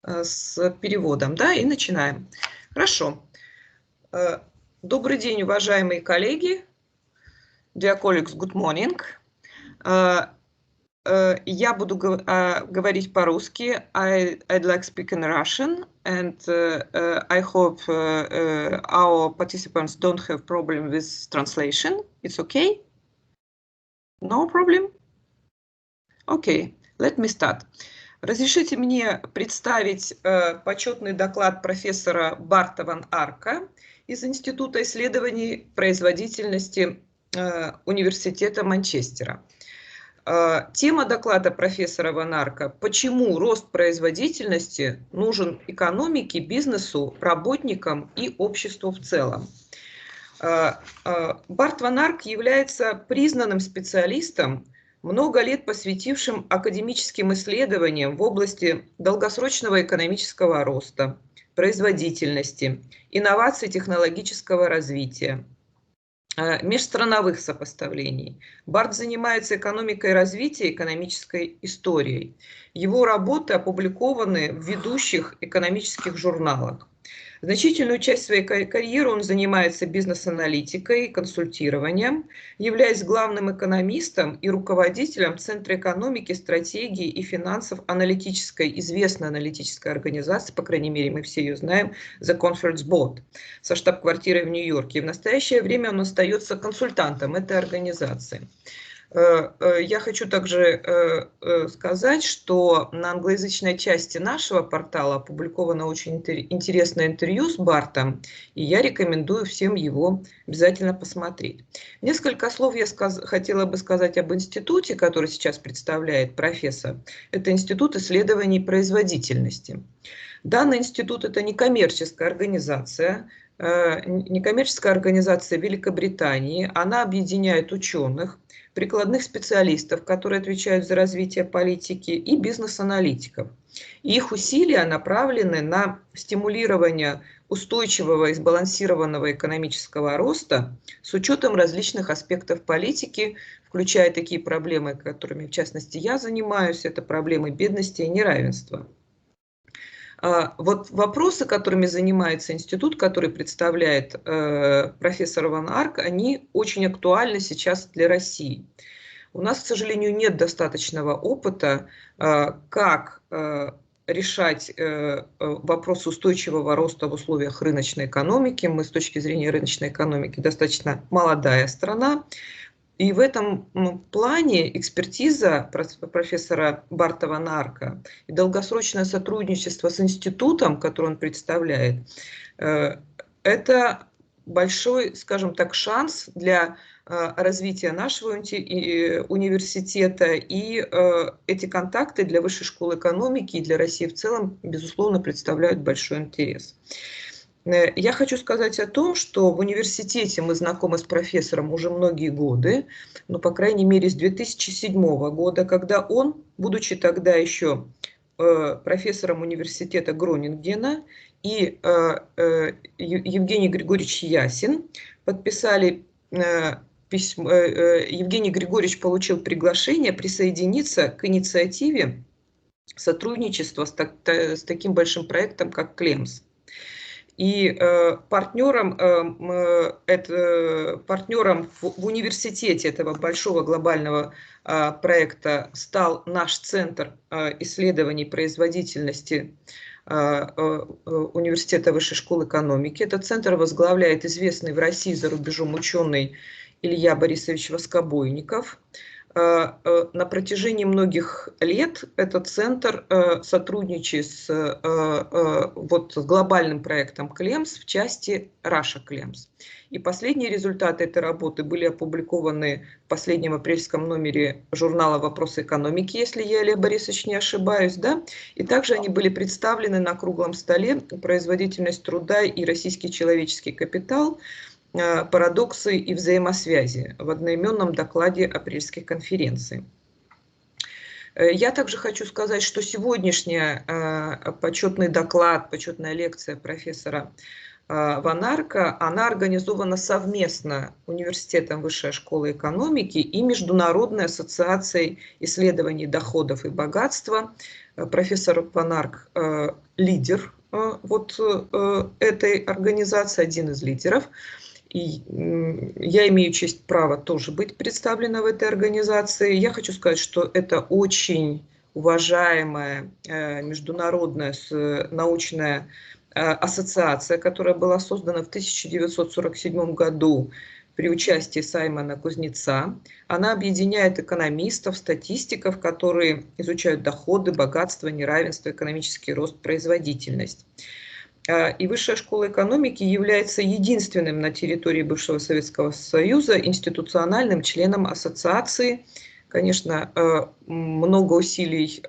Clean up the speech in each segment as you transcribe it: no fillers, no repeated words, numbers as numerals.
с переводом, да, и начинаем. Хорошо. Добрый день, уважаемые коллеги. Dear colleagues, good morning. Я буду говорить по-русски. I'd like to speak in Russian, and I hope our participants don't have problem with translation. It's okay? No problem? Okay, let me start. Разрешите мне представить почетный доклад профессора Барта ван Арка из Института исследований производительности Университета Манчестера. Тема доклада профессора ван Арка «Почему рост производительности нужен экономике, бизнесу, работникам и обществу в целом». Барт ван Арк является признанным специалистом, много лет посвятившим академическим исследованиям в области долгосрочного экономического роста, производительности, инноваций технологического развития, межстрановых сопоставлений. Барт занимается экономикой развития, экономической историей. Его работы опубликованы в ведущих экономических журналах. Значительную часть своей карьеры он занимается бизнес-аналитикой, консультированием, являясь главным экономистом и руководителем Центра экономики, стратегии и финансов известной аналитической организации, по крайней мере, мы все ее знаем, The Conference Board, со штаб-квартирой в Нью-Йорке. И в настоящее время он остается консультантом этой организации. Я хочу также сказать, что на англоязычной части нашего портала опубликовано очень интересное интервью с Бартом, и я рекомендую всем его обязательно посмотреть. Несколько слов я хотела бы сказать об институте, который сейчас представляет профессор. Это Институт исследований производительности. Данный институт – это некоммерческая организация Великобритании. Она объединяет ученых, прикладных специалистов, которые отвечают за развитие политики, и бизнес-аналитиков. И их усилия направлены на стимулирование устойчивого и сбалансированного экономического роста с учетом различных аспектов политики, включая такие проблемы, которыми в частности я занимаюсь, это проблемы бедности и неравенства. Вот вопросы, которыми занимается институт, который представляет профессор ван Арк, они очень актуальны сейчас для России. У нас, к сожалению, нет достаточного опыта, как решать вопрос устойчивого роста в условиях рыночной экономики. Мы с точки зрения рыночной экономики достаточно молодая страна. И в этом плане экспертиза профессора Барта ван Арка и долгосрочное сотрудничество с институтом, который он представляет, это большой, скажем так, шанс для развития нашего университета, и эти контакты для Высшей школы экономики и для России в целом, безусловно, представляют большой интерес. Я хочу сказать о том, что в университете мы знакомы с профессором уже многие годы, ну, по крайней мере, с 2007 года, когда он, будучи тогда еще профессором университета Гронингена, и Евгений Григорьевич Ясин подписали письмо. Евгений Григорьевич получил приглашение присоединиться к инициативе сотрудничества с таким большим проектом, как КЛЕМС. И партнером в университете этого большого глобального проекта стал наш Центр исследований производительности Университета Высшей школы экономики. Этот центр возглавляет известный в России за рубежом ученый Илья Борисович Воскобойников. На протяжении многих лет этот центр сотрудничает с глобальным проектом КЛЕМС в части Russia КЛЕМС. И последние результаты этой работы были опубликованы в последнем апрельском номере журнала «Вопросы экономики», если я, Илья Борисович, не ошибаюсь, да? И также они были представлены на круглом столе «Производительность труда и российский человеческий капитал. Парадоксы и взаимосвязи» в одноименном докладе апрельской конференции. Я также хочу сказать, что сегодняшняя почетный доклад, почетная лекция профессора ван Арка, она организована совместно Университетом Высшей школы экономики и Международной ассоциацией исследований доходов и богатства, Профессор Ван Арк лидер этой организации, один из лидеров. И я имею честь, право тоже быть представлена в этой организации. Я хочу сказать, что это очень уважаемая международная научная ассоциация, которая была создана в 1947 году при участии Саймона Кузнеца. Она объединяет экономистов, статистиков, которые изучают доходы, богатство, неравенство, экономический рост, производительность. И Высшая школа экономики является единственным на территории бывшего Советского Союза институциональным членом ассоциации. Конечно, много усилий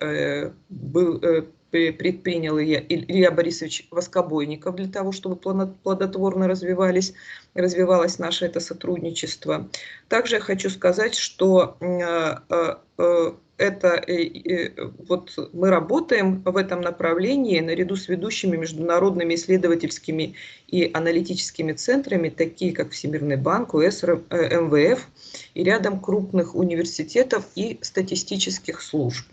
предпринял Илья Борисович Воскобойников для того, чтобы плодотворно развивалось наше это сотрудничество. Также я хочу сказать, что мы работаем в этом направлении наряду с ведущими международными исследовательскими и аналитическими центрами, такие как Всемирный банк, УС, МВФ и рядом крупных университетов и статистических служб.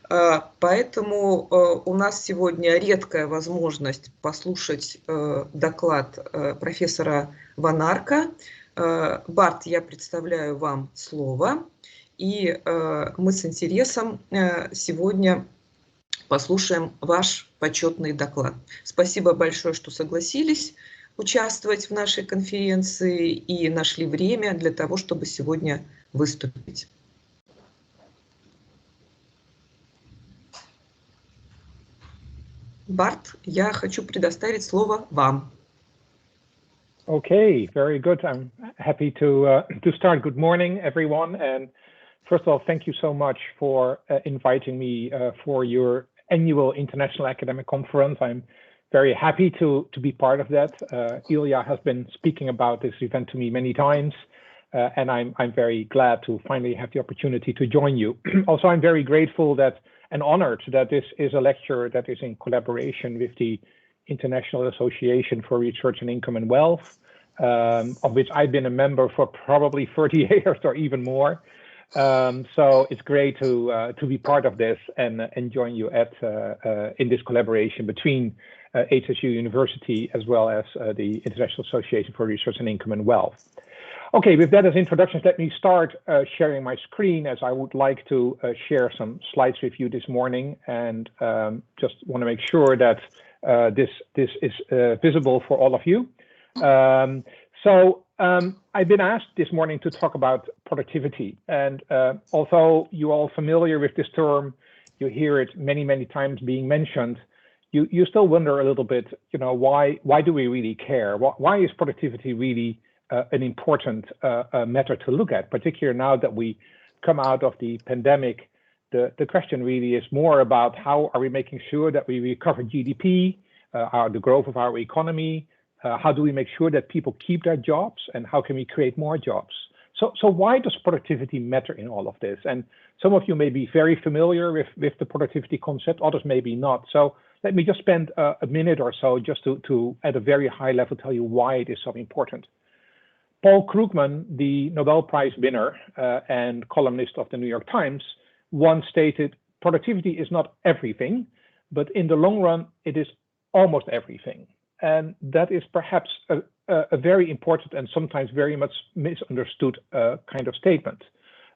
Поэтому у нас сегодня редкая возможность послушать доклад профессора Ван Арка. Барт, я представляю вам слово. И мы с интересом сегодня послушаем ваш почетный доклад. Спасибо большое, что согласились участвовать в нашей конференции и нашли время для того, чтобы сегодня выступить. Барт, я хочу предоставить слово вам. Okay, very good. I'm happy to start. Good morning, everyone. And first of all, thank you so much for inviting me for your annual International Academic Conference. I'm very happy to be part of that. Ilya has been speaking about this event to me many times, and I'm very glad to finally have the opportunity to join you. Also, I'm very grateful and honored that this is a lecture that is in collaboration with the International Association for Research on Income and Wealth, of which I've been a member for probably 30 years or even more. So it's great to be part of this and join you in this collaboration between HSU University as well as the International Association for Research on Income and Wealth. Okay, with that as introductions, let me start sharing my screen, as I would like to share some slides with you this morning, and just want to make sure that this is visible for all of you. I've been asked this morning to talk about productivity, and although you're all familiar with this term, you hear it many times being mentioned, you still wonder a little bit, why do we really care? Why is productivity really an important matter to look at, particularly now that we come out of the pandemic? The question really is more about how are we making sure that we recover GDP, the growth of our economy, how do we make sure that people keep their jobs, and how can we create more jobs? So why does productivity matter in all of this? And some of you may be very familiar with the productivity concept, others maybe not. So let me just spend a minute or so just to at a very high level tell you why it is so important. Paul Krugman, the Nobel Prize winner and columnist of the New York Times, once stated, productivity is not everything, but in the long run, it is almost everything. And that is perhaps a very important and sometimes very much misunderstood kind of statement.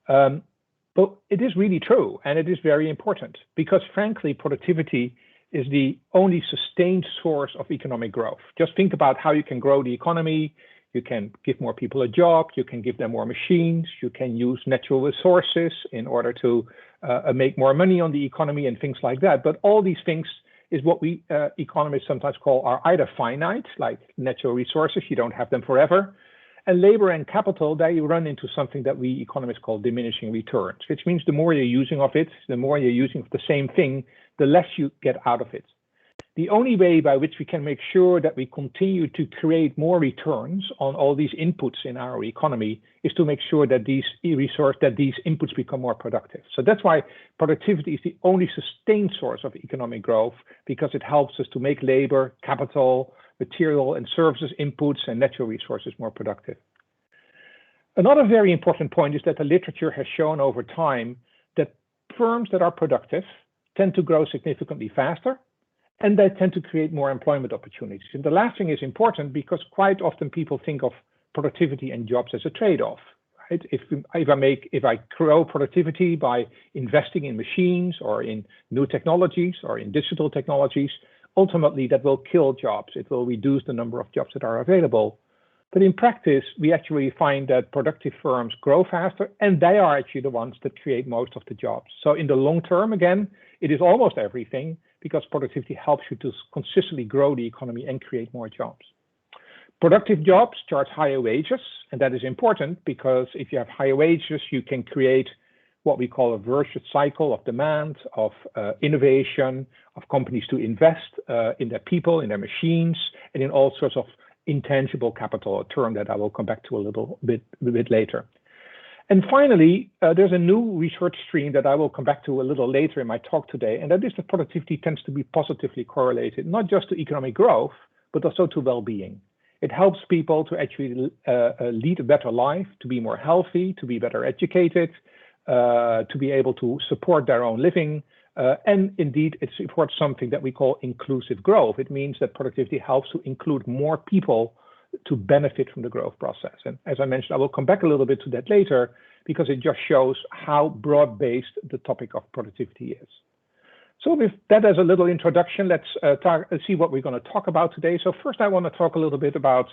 But it is really true, and it is very important, because frankly, productivity is the only sustained source of economic growth. Just think about how you can grow the economy. You can give more people a job, you can give them more machines, you can use natural resources in order to make more money on the economy and things like that. But all these things is what we economists sometimes call are either finite, like natural resources, you don't have them forever, and labor and capital, they run into something that we economists call diminishing returns, which means the more you're using of it, the more you're using of the same thing, the less you get out of it. The only way by which we can make sure that we continue to create more returns on all these inputs in our economy is to make sure that these inputs become more productive. So that's why productivity is the only sustained source of economic growth, because it helps us to make labor, capital, material and services inputs and natural resources more productive. Another very important point is that the literature has shown over time that firms that are productive tend to grow significantly faster, and they tend to create more employment opportunities. And the last thing is important because quite often people think of productivity and jobs as a trade-off. Right? If I grow productivity by investing in machines or in new technologies or in digital technologies, ultimately that will kill jobs. It will reduce the number of jobs that are available. But in practice, we actually find that productive firms grow faster, and they are actually the ones that create most of the jobs. So in the long term, again, it is almost everything because productivity helps you to consistently grow the economy and create more jobs. Productive jobs charge higher wages, and that is important because if you have higher wages, you can create what we call a virtuous cycle of demand, of innovation, of companies to invest in their people, in their machines, and in all sorts of intangible capital, a term that I will come back to a little bit later. And finally, there's a new research stream that I will come back to a little later in my talk today, and that is that productivity tends to be positively correlated, not just to economic growth, but also to well-being. It helps people to actually lead a better life, to be more healthy, to be better educated, to be able to support their own living. And indeed, it supports something that we call inclusive growth. It means that productivity helps to include more people to benefit from the growth process. And as I mentioned, I will come back a little bit to that later because it just shows how broad-based the topic of productivity is. So with that as a little introduction, let's see what we're going to talk about today. So first, I want to talk a little bit about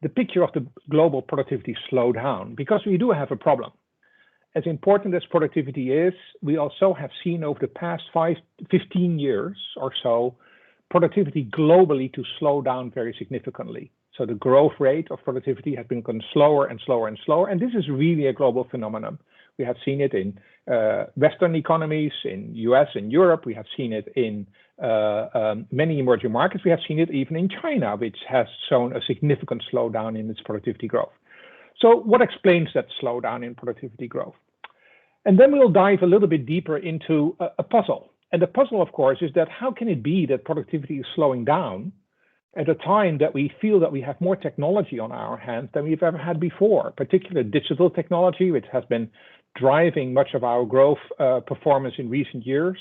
the picture of the global productivity slowdown, because we do have a problem. As important as productivity is, we also have seen over the past 15 years or so, productivity globally to slow down very significantly. So the growth rate of productivity has been going slower and slower and slower. And this is really a global phenomenon. We have seen it in Western economies, in US and Europe. We have seen it in many emerging markets. We have seen it even in China, which has shown a significant slowdown in its productivity growth. So what explains that slowdown in productivity growth? And then we'll dive a little bit deeper into a puzzle. And the puzzle, of course, is that how can it be that productivity is slowing down at a time that we feel that we have more technology on our hands than we've ever had before, particularly digital technology, which has been driving much of our growth performance in recent years,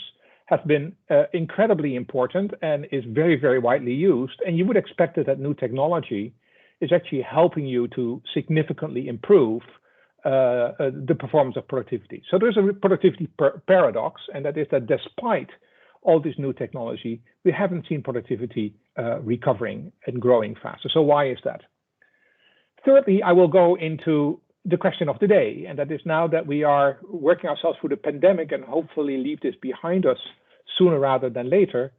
has been incredibly important and is very, very widely used. And you would expect that new technology is actually helping you to significantly improve the performance of productivity. So there's a productivity paradox, and that is that despite all this new technology, we haven't seen productivity recovering and growing faster. So why is that? Thirdly, I will go into the question of the day, and that is now that we are working ourselves through the pandemic and hopefully leave this behind us sooner rather than later,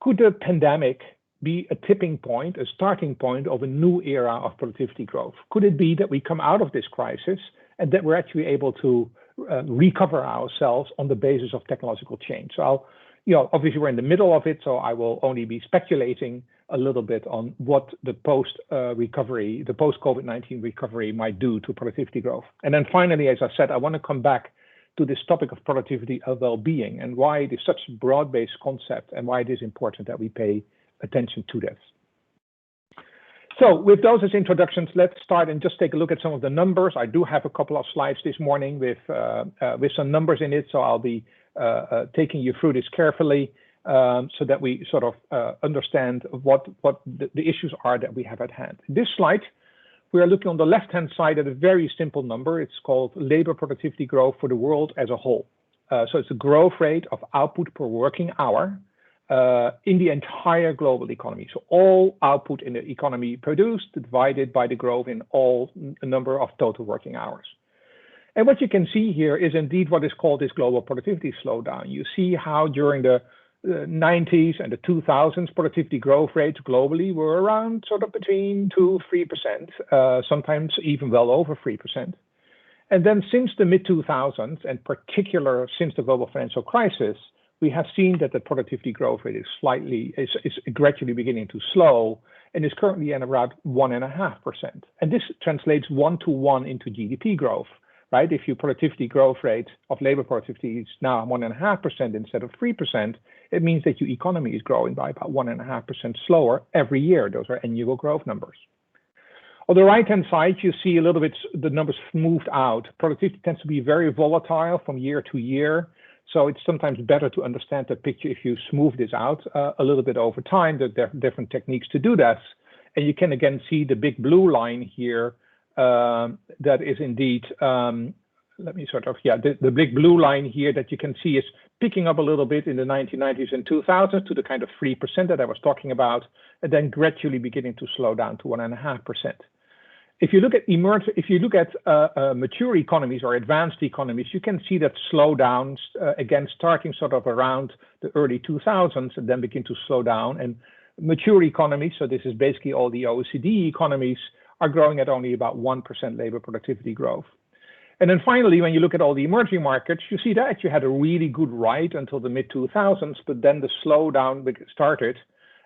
could the pandemic be a tipping point, a starting point of a new era of productivity growth? Could it be that we come out of this crisis and that we're actually able to recover ourselves on the basis of technological change? So obviously we're in the middle of it, so I will only be speculating a little bit on what the post-recovery, the post-COVID-19 recovery might do to productivity growth. And then finally, as I said, I want to come back to this topic of productivity and well-being and why it is such a broad-based concept and why it is important that we pay attention to this. So with those as introductions, let's start and just take a look at some of the numbers. I do have a couple of slides this morning with some numbers in it, so I'll be taking you through this carefully so that we sort of understand what the issues are that we have at hand. In this slide, we are looking on the left-hand side at a very simple number. It's called labor productivity growth for the world as a whole. So it's a growth rate of output per working hour in the entire global economy. So all output in the economy produced divided by the growth in all number of total working hours. And what you can see here is indeed what is called this global productivity slowdown. You see how during the 90s and the 2000s, productivity growth rates globally were around sort of between 2–3%, sometimes even well over 3%. And then since the mid-2000s, and particularly since the global financial crisis, we have seen that the productivity growth rate is gradually beginning to slow and is currently at around 1.5%. And this translates 1-to-1 into GDP growth, right? If your productivity growth rate of labor productivity is now 1.5% instead of 3%, it means that your economy is growing by about 1.5% slower every year. Those are annual growth numbers. On the right-hand side, you see a little bit the numbers moved out. Productivity tends to be very volatile from year to year. So it's sometimes better to understand the picture if you smooth this out a little bit over time. There are different techniques to do that. And you can again see the big blue line here. That is indeed, let me sort of, yeah, the big blue line here that you can see is picking up a little bit in the 1990s and 2000s to the kind of 3% that I was talking about, and then gradually beginning to slow down to 1.5%. If you look at mature economies or advanced economies, you can see that slowdowns again starting sort of around the early 2000s and then begin to slow down. And mature economies, so this is basically all the OECD economies, are growing at only about 1% labor productivity growth. And then finally, when you look at all the emerging markets, you see that you had a really good ride until the mid 2000s, but then the slowdown started.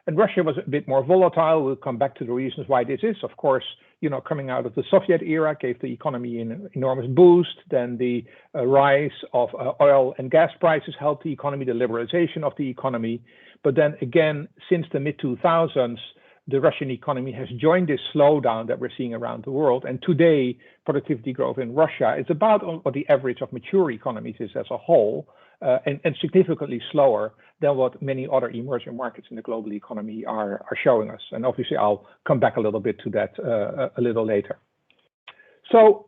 And Russia was a bit more volatile. We'll come back to the reasons why this is. Of course, coming out of the Soviet era gave the economy an enormous boost. Then the rise of oil and gas prices helped the economy, the liberalization of the economy. But then again, since the mid 2000s, the Russian economy has joined this slowdown that we're seeing around the world. And today, productivity growth in Russia is about what the average of mature economies is as a whole, and significantly slower than what many other emerging markets in the global economy are showing us. And obviously, I'll come back a little bit to that a little later. So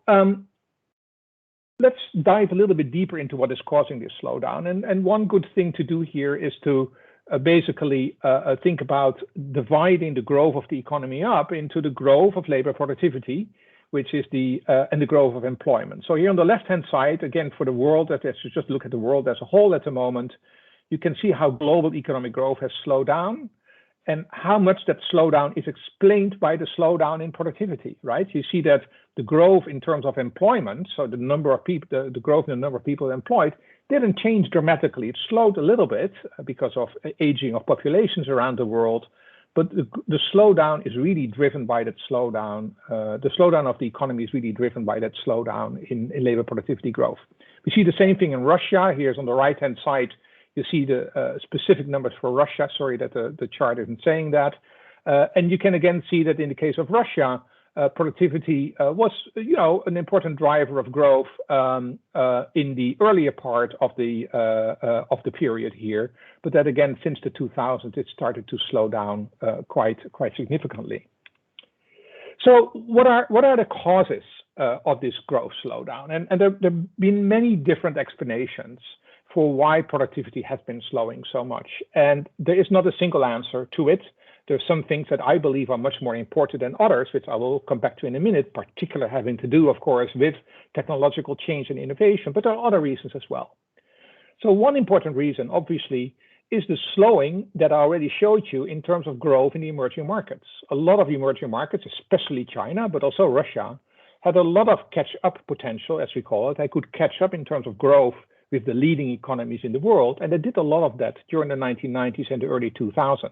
let's dive a little bit deeper into what is causing this slowdown. And one good thing to do here is to basically think about dividing the growth of the economy up into the growth of labor productivity, which is and the growth of employment. So here on the left-hand side, again, for the world, let's just look at the world as a whole at the moment, you can see how global economic growth has slowed down and how much that slowdown is explained by the slowdown in productivity, right? You see that the growth in terms of employment, so the number of people, the growth in the number of people employed, didn't change dramatically. It slowed a little bit because of aging of populations around the world, but the slowdown is really driven by that slowdown. The slowdown of the economy is really driven by that slowdown in labor productivity growth. We see the same thing in Russia. Here's on the right-hand side, you see the specific numbers for Russia. Sorry that the chart isn't saying that. And you can again see that in the case of Russia, productivity was, an important driver of growth in the earlier part of the period here. But that again, since the 2000s, it started to slow down quite significantly. So what are the causes of this growth slowdown? And there have been many different explanations for why productivity has been slowing so much. And there is not a single answer to it. There's some things that I believe are much more important than others, which I will come back to in a minute, particularly having to do, of course, with technological change and innovation, but there are other reasons as well. So one important reason, obviously, is the slowing that I already showed you in terms of growth in the emerging markets. A lot of emerging markets, especially China, but also Russia, had a lot of catch-up potential, as we call it. They could catch up in terms of growth with the leading economies in the world, and they did a lot of that during the 1990s and the early 2000s.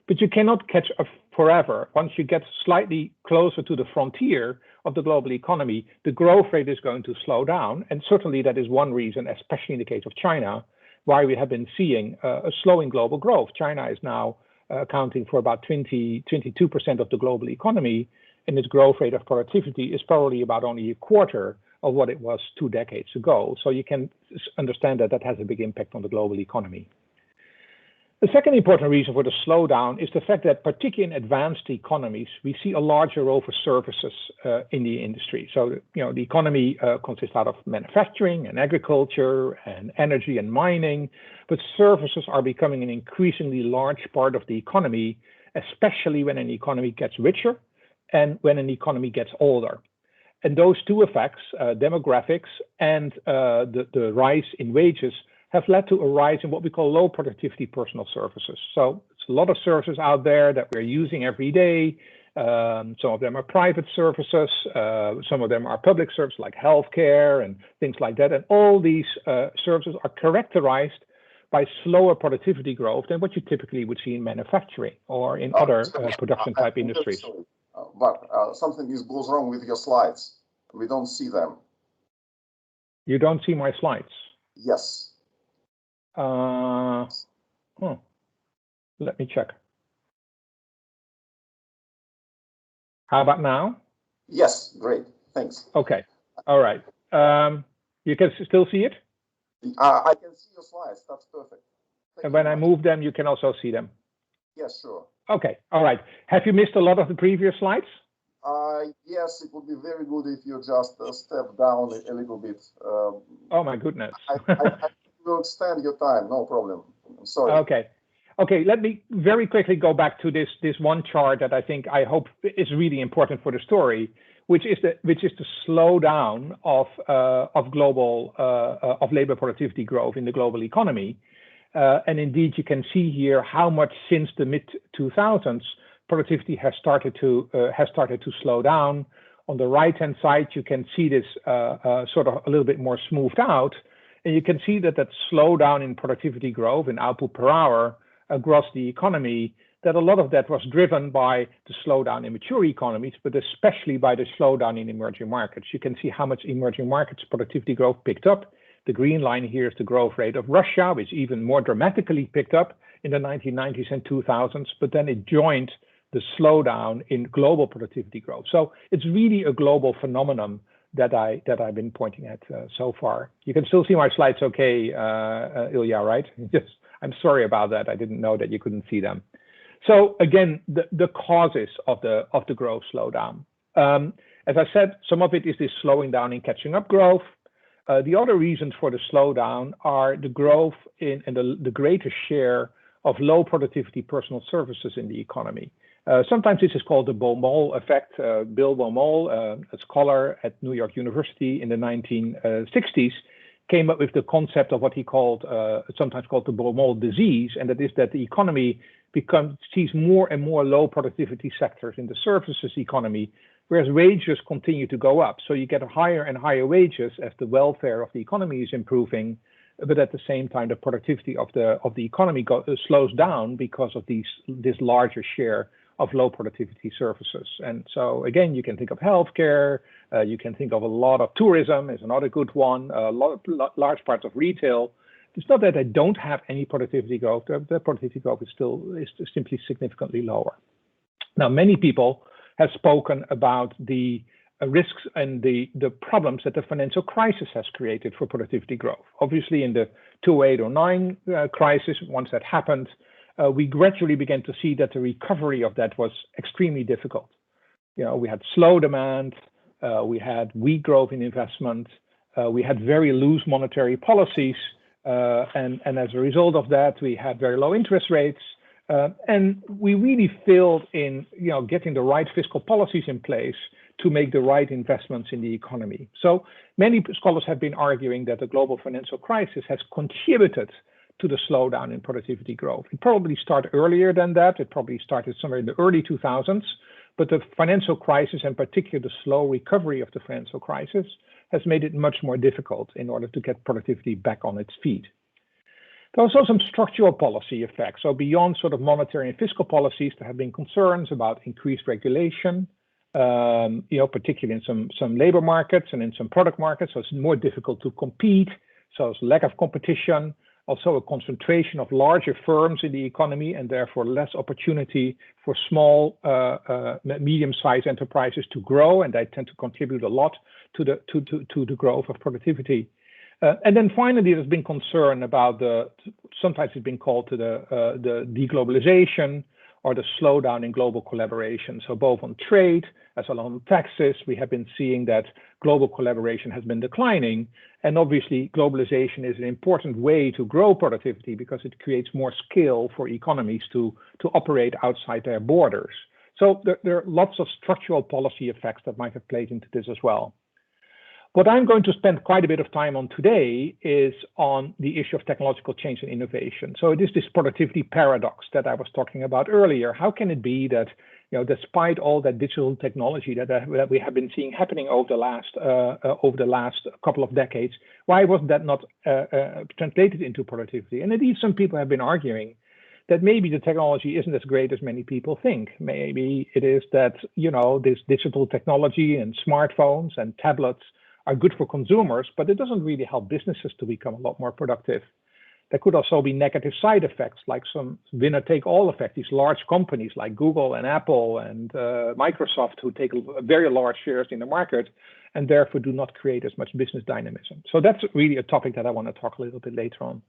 But you cannot catch up forever. Once you get slightly closer to the frontier of the global economy, the growth rate is going to slow down. And certainly that is one reason, especially in the case of China, why we have been seeing a slowing global growth. China is now accounting for about 22% of the global economy, and its growth rate of productivity is probably about only a quarter of what it was 2 decades ago. So you can understand that that has a big impact on the global economy. The second important reason for the slowdown is the fact that, particularly in advanced economies, we see a larger role for services in the industry. So, the economy consists out of manufacturing and agriculture and energy and mining, but services are becoming an increasingly large part of the economy, especially when an economy gets richer and when an economy gets older. And those two effects, demographics and the rise in wages, have led to a rise in what we call low productivity personal services. So it's a lot of services out there that we're using every day. Some of them are private services. Some of them are public services like healthcare and things like that. And all these services are characterized by slower productivity growth than what you typically would see in manufacturing or in other production type industries. But something goes wrong with your slides. We don't see them. You don't see my slides? Yes. Let me check. How about now? Yes, great. Thanks. Okay. All right. You can still see it? I can see your slides. That's perfect. And when I move them, you can also see them. Yes, sure. Okay, all right. Have you missed a lot of the previous slides? Yes, it would be very good if you just step down a little bit. Oh my goodness. I will extend your time, no problem. I'm sorry. Okay, let me very quickly go back to this one chart that I hope is really important for the story, which is the slowdown of global of labor productivity growth in the global economy. And indeed, you can see here how much since the mid 2000s productivity has started to slow down. On the right hand side, you can see this sort of a little bit more smoothed out, and you can see that slowdown in productivity growth and output per hour across the economy, that a lot of that was driven by the slowdown in mature economies, but especially by the slowdown in emerging markets. You can see how much emerging markets productivity growth picked up. The green line here is the growth rate of Russia, which even more dramatically picked up in the 1990s and 2000s, but then it joined the slowdown in global productivity growth. So it's really a global phenomenon that I've been pointing at so far. You can still see my slides okay, Ilya, right? I'm sorry about that. I didn't know that you couldn't see them. So again, the causes of the growth slowdown. As I said, some of it is this slowing down in catching up growth. The other reasons for the slowdown are the growth in and the greater share of low productivity personal services in the economy. Sometimes this is called the Baumol effect. Bill Baumol, a scholar at New York University in the 1960s, came up with the concept of what he called, sometimes called the Baumol disease, and that is that the economy sees more and more low productivity sectors in the services economy, whereas wages continue to go up. So you get higher and higher wages as the welfare of the economy is improving, but at the same time, the productivity of the economy slows down because of this larger share of low productivity services. And so again, you can think of healthcare, you can think of a lot of tourism is another good one, large parts of retail. It's not that they don't have any productivity growth, the productivity growth is simply significantly lower. Now, many people have spoken about the risks and the problems that the financial crisis has created for productivity growth. Obviously, in the 2008-09 crisis, once that happened, we gradually began to see that the recovery of that was extremely difficult. You know, we had slow demand, we had weak growth in investment, we had very loose monetary policies, and as a result of that, we had very low interest rates, and we really failed in getting the right fiscal policies in place to make the right investments in the economy. So many scholars have been arguing that the global financial crisis has contributed to the slowdown in productivity growth. It probably started earlier than that. It probably started somewhere in the early 2000s, but the financial crisis, and particularly the slow recovery of the financial crisis, has made it much more difficult in order to get productivity back on its feet. There are also some structural policy effects. So beyond sort of monetary and fiscal policies, there have been concerns about increased regulation, particularly in some labor markets and in some product markets. So it's more difficult to compete. So it's lack of competition, also a concentration of larger firms in the economy, and therefore less opportunity for small, medium-sized enterprises to grow, and they tend to contribute a lot to the growth of productivity. And then finally, there's been concern about sometimes it's been called the deglobalization or the slowdown in global collaboration. So both on trade as well as on taxes, we have been seeing that global collaboration has been declining. And obviously, globalization is an important way to grow productivity because it creates more scale for economies to operate outside their borders. So there are lots of structural policy effects that might have played into this as well. What I'm going to spend quite a bit of time on today is on the issue of technological change and innovation. So it is this productivity paradox that I was talking about earlier. How can it be that, despite all that digital technology that we have been seeing happening over the last couple of decades, why wasn't that not translated into productivity? And indeed, some people have been arguing that maybe the technology isn't as great as many people think. Maybe it is that, this digital technology and smartphones and tablets are good for consumers, but it doesn't really help businesses to become a lot more productive. There could also be negative side effects, like some winner-take-all effect. These large companies like Google and Apple and Microsoft, who take very large shares in the market, and therefore do not create as much business dynamism. So that's really a topic that I want to talk a little bit later on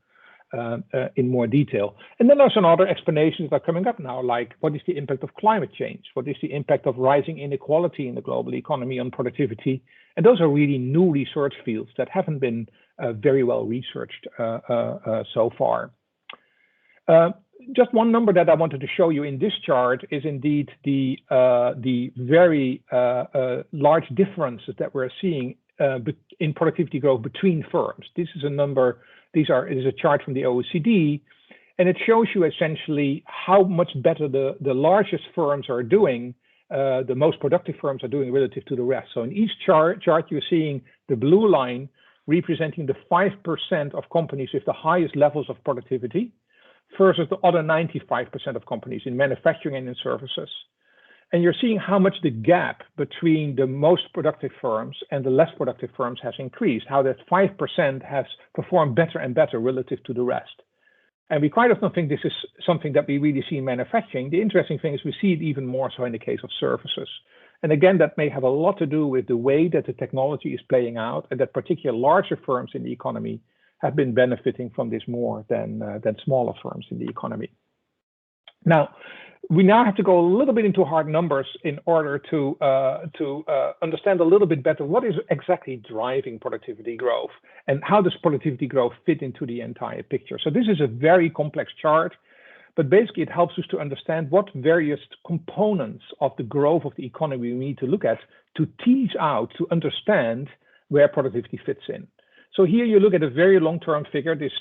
in more detail. And then there's some other explanations that are coming up now, like what is the impact of climate change? What is the impact of rising inequality in the global economy on productivity? And those are really new research fields that haven't been very well researched so far. Just one number that I wanted to show you in this chart is indeed the very large differences that we're seeing in productivity growth between firms. This is a number, is a chart from the OECD, and it shows you essentially how much better the largest firms are doing, the most productive firms are doing relative to the rest. So in each chart you're seeing the blue line representing the 5% of companies with the highest levels of productivity versus the other 95% of companies in manufacturing and in services. And you're seeing how much the gap between the most productive firms and the less productive firms has increased, how that 5% has performed better and better relative to the rest. And we quite often think this is something that we really see in manufacturing. The interesting thing is we see it even more so in the case of services. And again, that may have a lot to do with the way that the technology is playing out, and that particular larger firms in the economy have been benefiting from this more than smaller firms in the economy. Now, we now have to go a little bit into hard numbers in order to understand a little bit better what is exactly driving productivity growth and how does productivity growth fit into the entire picture. So this is a very complex chart, but basically it helps us to understand what various components of the growth of the economy we need to look at to tease out, to understand where productivity fits in. So here you look at a very long-term figure. This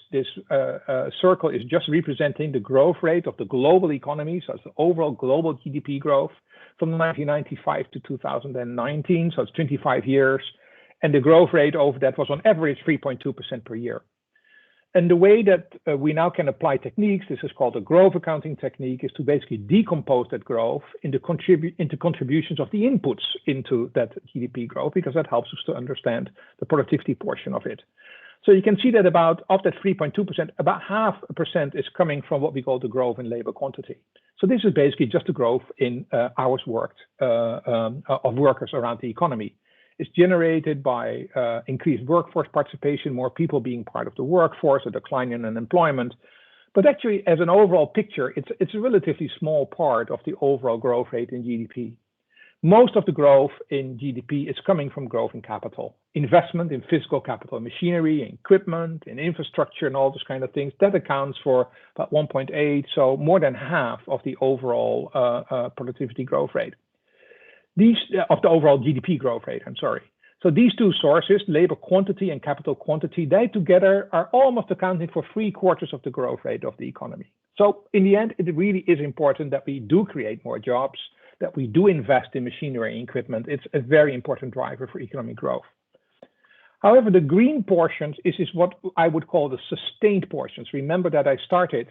circle is just representing the growth rate of the global economy, so it's the overall global GDP growth from 1995 to 2019, so it's 25 years. And the growth rate over that was on average 3.2% per year. And the way that we now can apply techniques, this is called a growth accounting technique, is to basically decompose that growth into contributions of the inputs into that GDP growth, because that helps us to understand the productivity portion of it. So you can see that of that 3.2%, about 0.5% is coming from what we call the growth in labor quantity. So this is basically just the growth in hours worked of workers around the economy. It's generated by increased workforce participation, more people being part of the workforce, a decline in unemployment. But actually, as an overall picture, it's a relatively small part of the overall growth rate in GDP. Most of the growth in GDP is coming from growth in capital, investment in physical capital, machinery, equipment, and infrastructure, and all those kind of things. That accounts for about 1.8, so more than half of the overall productivity growth rate. Of the overall GDP growth rate, I'm sorry. So these two sources, labor quantity and capital quantity, they together are almost accounting for 3/4 of the growth rate of the economy. So in the end, it really is important that we do create more jobs, that we do invest in machinery and equipment. It's a very important driver for economic growth. However, the green portions is what I would call the sustained portions. Remember that I started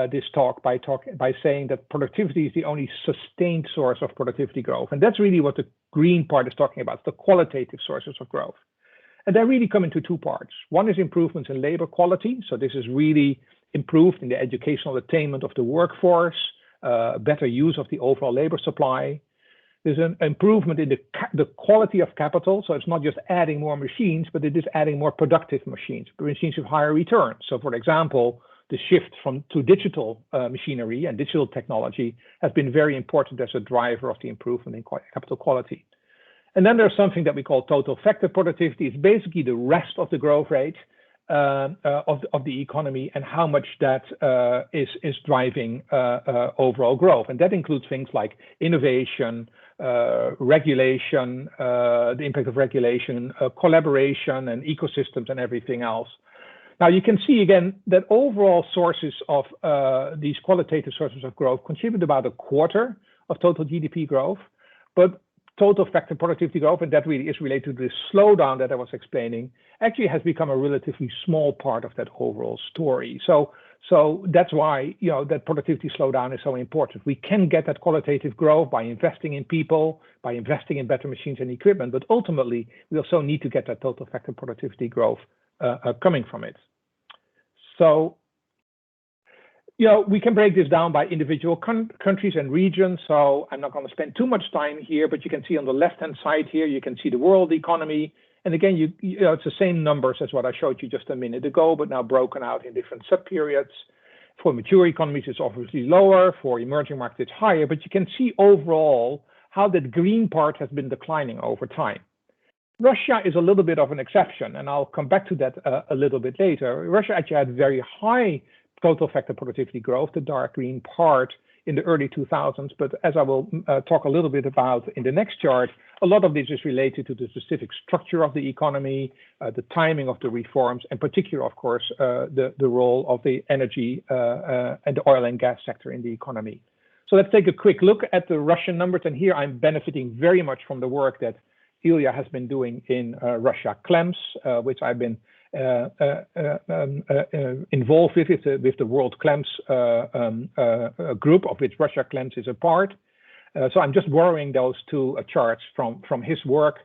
this talk by saying that productivity is the only sustained source of productivity growth. And that's really what the green part is talking about, the qualitative sources of growth. And they really come into two parts. One is improvements in labor quality. So this is really improved in the educational attainment of the workforce, better use of the overall labor supply. There's an improvement in the quality of capital. So it's not just adding more machines, but it is adding more productive machines with higher returns. So for example, the shift to digital machinery and digital technology has been very important as a driver of the improvement in capital quality. And then there's something that we call total factor productivity. It's basically the rest of the growth rate of the economy and how much that is driving overall growth. And that includes things like innovation, regulation, the impact of regulation, collaboration and ecosystems and everything else. Now, you can see again that overall sources of these qualitative sources of growth contribute about 1/4 of total GDP growth, but total factor productivity growth, and that really is related to the slowdown that I was explaining, actually has become a relatively small part of that overall story. So that's why that productivity slowdown is so important. We can get that qualitative growth by investing in people, by investing in better machines and equipment, but ultimately we also need to get that total factor productivity growth coming from it. So we can break this down by individual countries and regions, so I'm not going to spend too much time here, but you can see on the left-hand side here, you can see the world economy. And again, it's the same numbers as what I showed you just a minute ago, but now broken out in different sub-periods. For mature economies, it's obviously lower. For emerging markets, it's higher. But you can see overall how that green part has been declining over time. Russia is a little bit of an exception, and I'll come back to that a little bit later. Russia actually had very high total factor productivity growth, the dark green part, in the early 2000s. But as I will talk a little bit about in the next chart, a lot of this is related to the specific structure of the economy, the timing of the reforms, and particularly, of course, the role of the energy and the oil and gas sector in the economy. So let's take a quick look at the Russian numbers. And here I'm benefiting very much from the work that Ilya has been doing in Russia CLEMS, which I've been involved with the World CLEMS group, of which Russia CLEMS is a part. So I'm just borrowing those two charts from his work.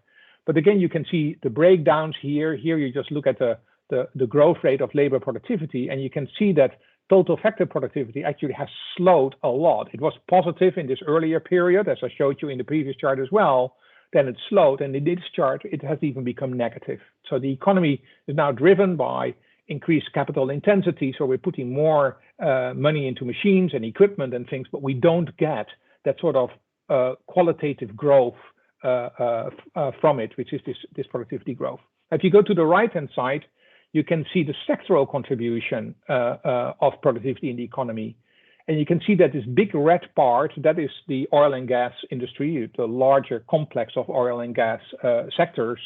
But again, you can see the breakdowns here. Here you just look at the growth rate of labor productivity, and you can see that total factor productivity actually has slowed a lot. It was positive in this earlier period, as I showed you in the previous chart as well. Then it slowed, and in this chart, it has even become negative. So the economy is now driven by increased capital intensity. So we're putting more money into machines and equipment and things, but we don't get that sort of qualitative growth from it, which is this productivity growth. If you go to the right-hand side, you can see the sectoral contribution of productivity in the economy. And you can see that this big red part, that is the oil and gas industry, the larger complex of oil and gas sectors.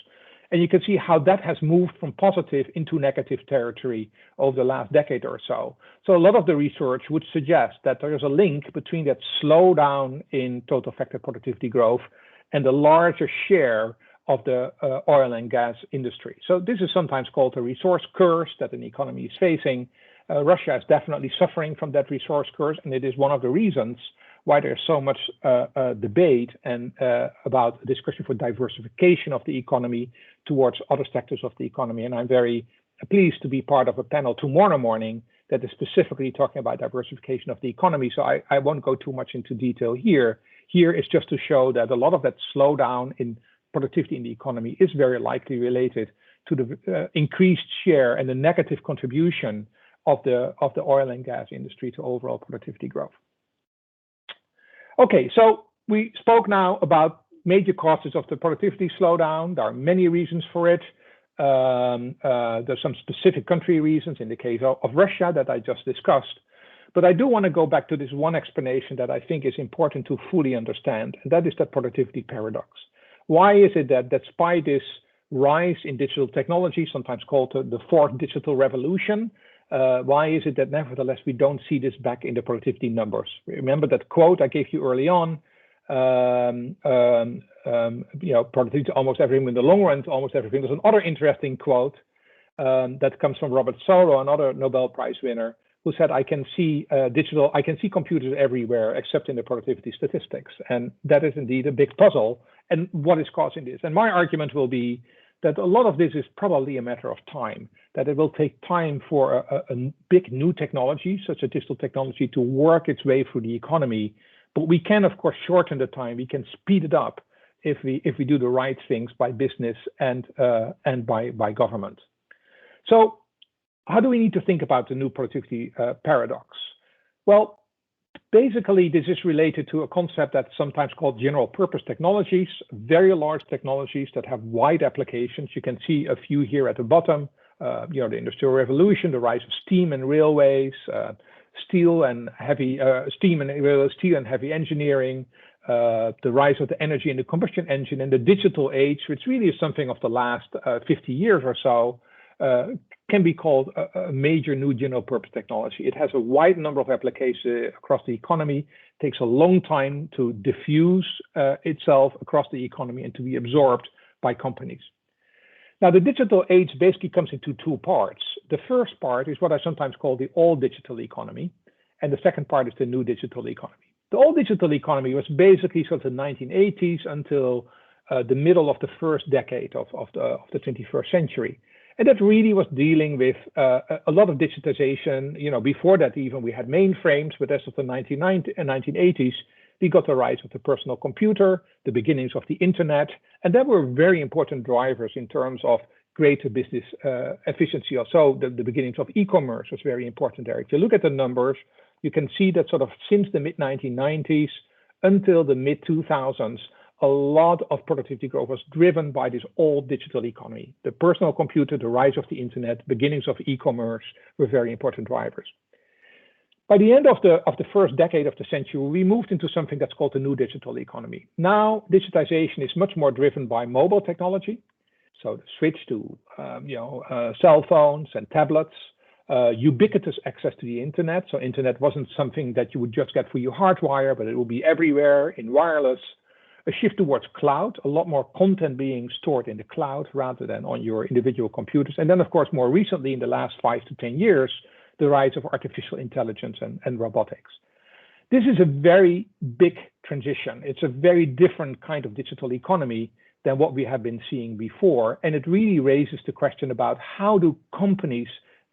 And you can see how that has moved from positive into negative territory over the last decade or so. So a lot of the research would suggest that there is a link between that slowdown in total factor productivity growth and the larger share of the oil and gas industry. So this is sometimes called a resource curse that an economy is facing. Russia is definitely suffering from that resource curse, and it is one of the reasons why there's so much debate and about the discussion for diversification of the economy towards other sectors of the economy. And I'm very pleased to be part of a panel tomorrow morning that is specifically talking about diversification of the economy. So I won't go too much into detail here. Here is just to show that a lot of that slowdown in productivity in the economy is very likely related to the increased share and the negative contribution of the oil and gas industry to overall productivity growth. Okay, so we spoke now about major causes of the productivity slowdown. There are many reasons for it. There's some specific country reasons in the case of Russia that I just discussed. But I do want to go back to this one explanation that I think is important to fully understand, and that is the productivity paradox. Why is it that despite this rise in digital technology, sometimes called the fourth digital revolution, why is it that nevertheless we don't see this back in the productivity numbers? Remember that quote I gave you early on, productivity almost everything in the long run, almost everything. There's another interesting quote that comes from Robert Solow, another Nobel Prize winner, who said, I can see computers everywhere except in the productivity statistics. And that is indeed a big puzzle. And what is causing this? And my argument will be that a lot of this is probably a matter of time, that it will take time for a big new technology, such as digital technology, to work its way through the economy. But we can, of course, shorten the time. We can speed it up if we do the right things by business and by government. So how do we need to think about the new productivity paradox? Well, basically, this is related to a concept that's sometimes called general purpose technologies, very large technologies that have wide applications. You can see a few here at the bottom, the Industrial Revolution, the rise of steam and railways, steel and heavy engineering, the rise of the energy in the combustion engine, and the digital age, which really is something of the last 50 years or so, can be called a major new general purpose technology. It has a wide number of applications across the economy. It takes a long time to diffuse itself across the economy and to be absorbed by companies. Now, the digital age basically comes into two parts. The first part is what I sometimes call the old digital economy, and the second part is the new digital economy. The old digital economy was basically sort of the 1980s until the middle of the first decade of the 21st century. And that really was dealing with a lot of digitization. You know, before that even we had mainframes, but as of the 1980s, we got the rise of the personal computer, the beginnings of the internet, and that were very important drivers in terms of greater business efficiency. Also, the beginnings of e-commerce was very important there. If you look at the numbers, you can see that sort of since the mid-1990s until the mid-2000s, a lot of productivity growth was driven by this old digital economy. The personal computer, the rise of the internet, beginnings of e-commerce were very important drivers. By the end of the first decade of the century, we moved into something that's called the new digital economy. Now, digitization is much more driven by mobile technology. So the switch to cell phones and tablets, ubiquitous access to the internet. So internet wasn't something that you would just get through your hardwire, but it will be everywhere in wireless. A shift towards cloud, a lot more content being stored in the cloud rather than on your individual computers. And then, of course, more recently, in the last 5 to 10 years, the rise of artificial intelligence and robotics. This is a very big transition. It's a very different kind of digital economy than what we have been seeing before. And it really raises the question about how do companies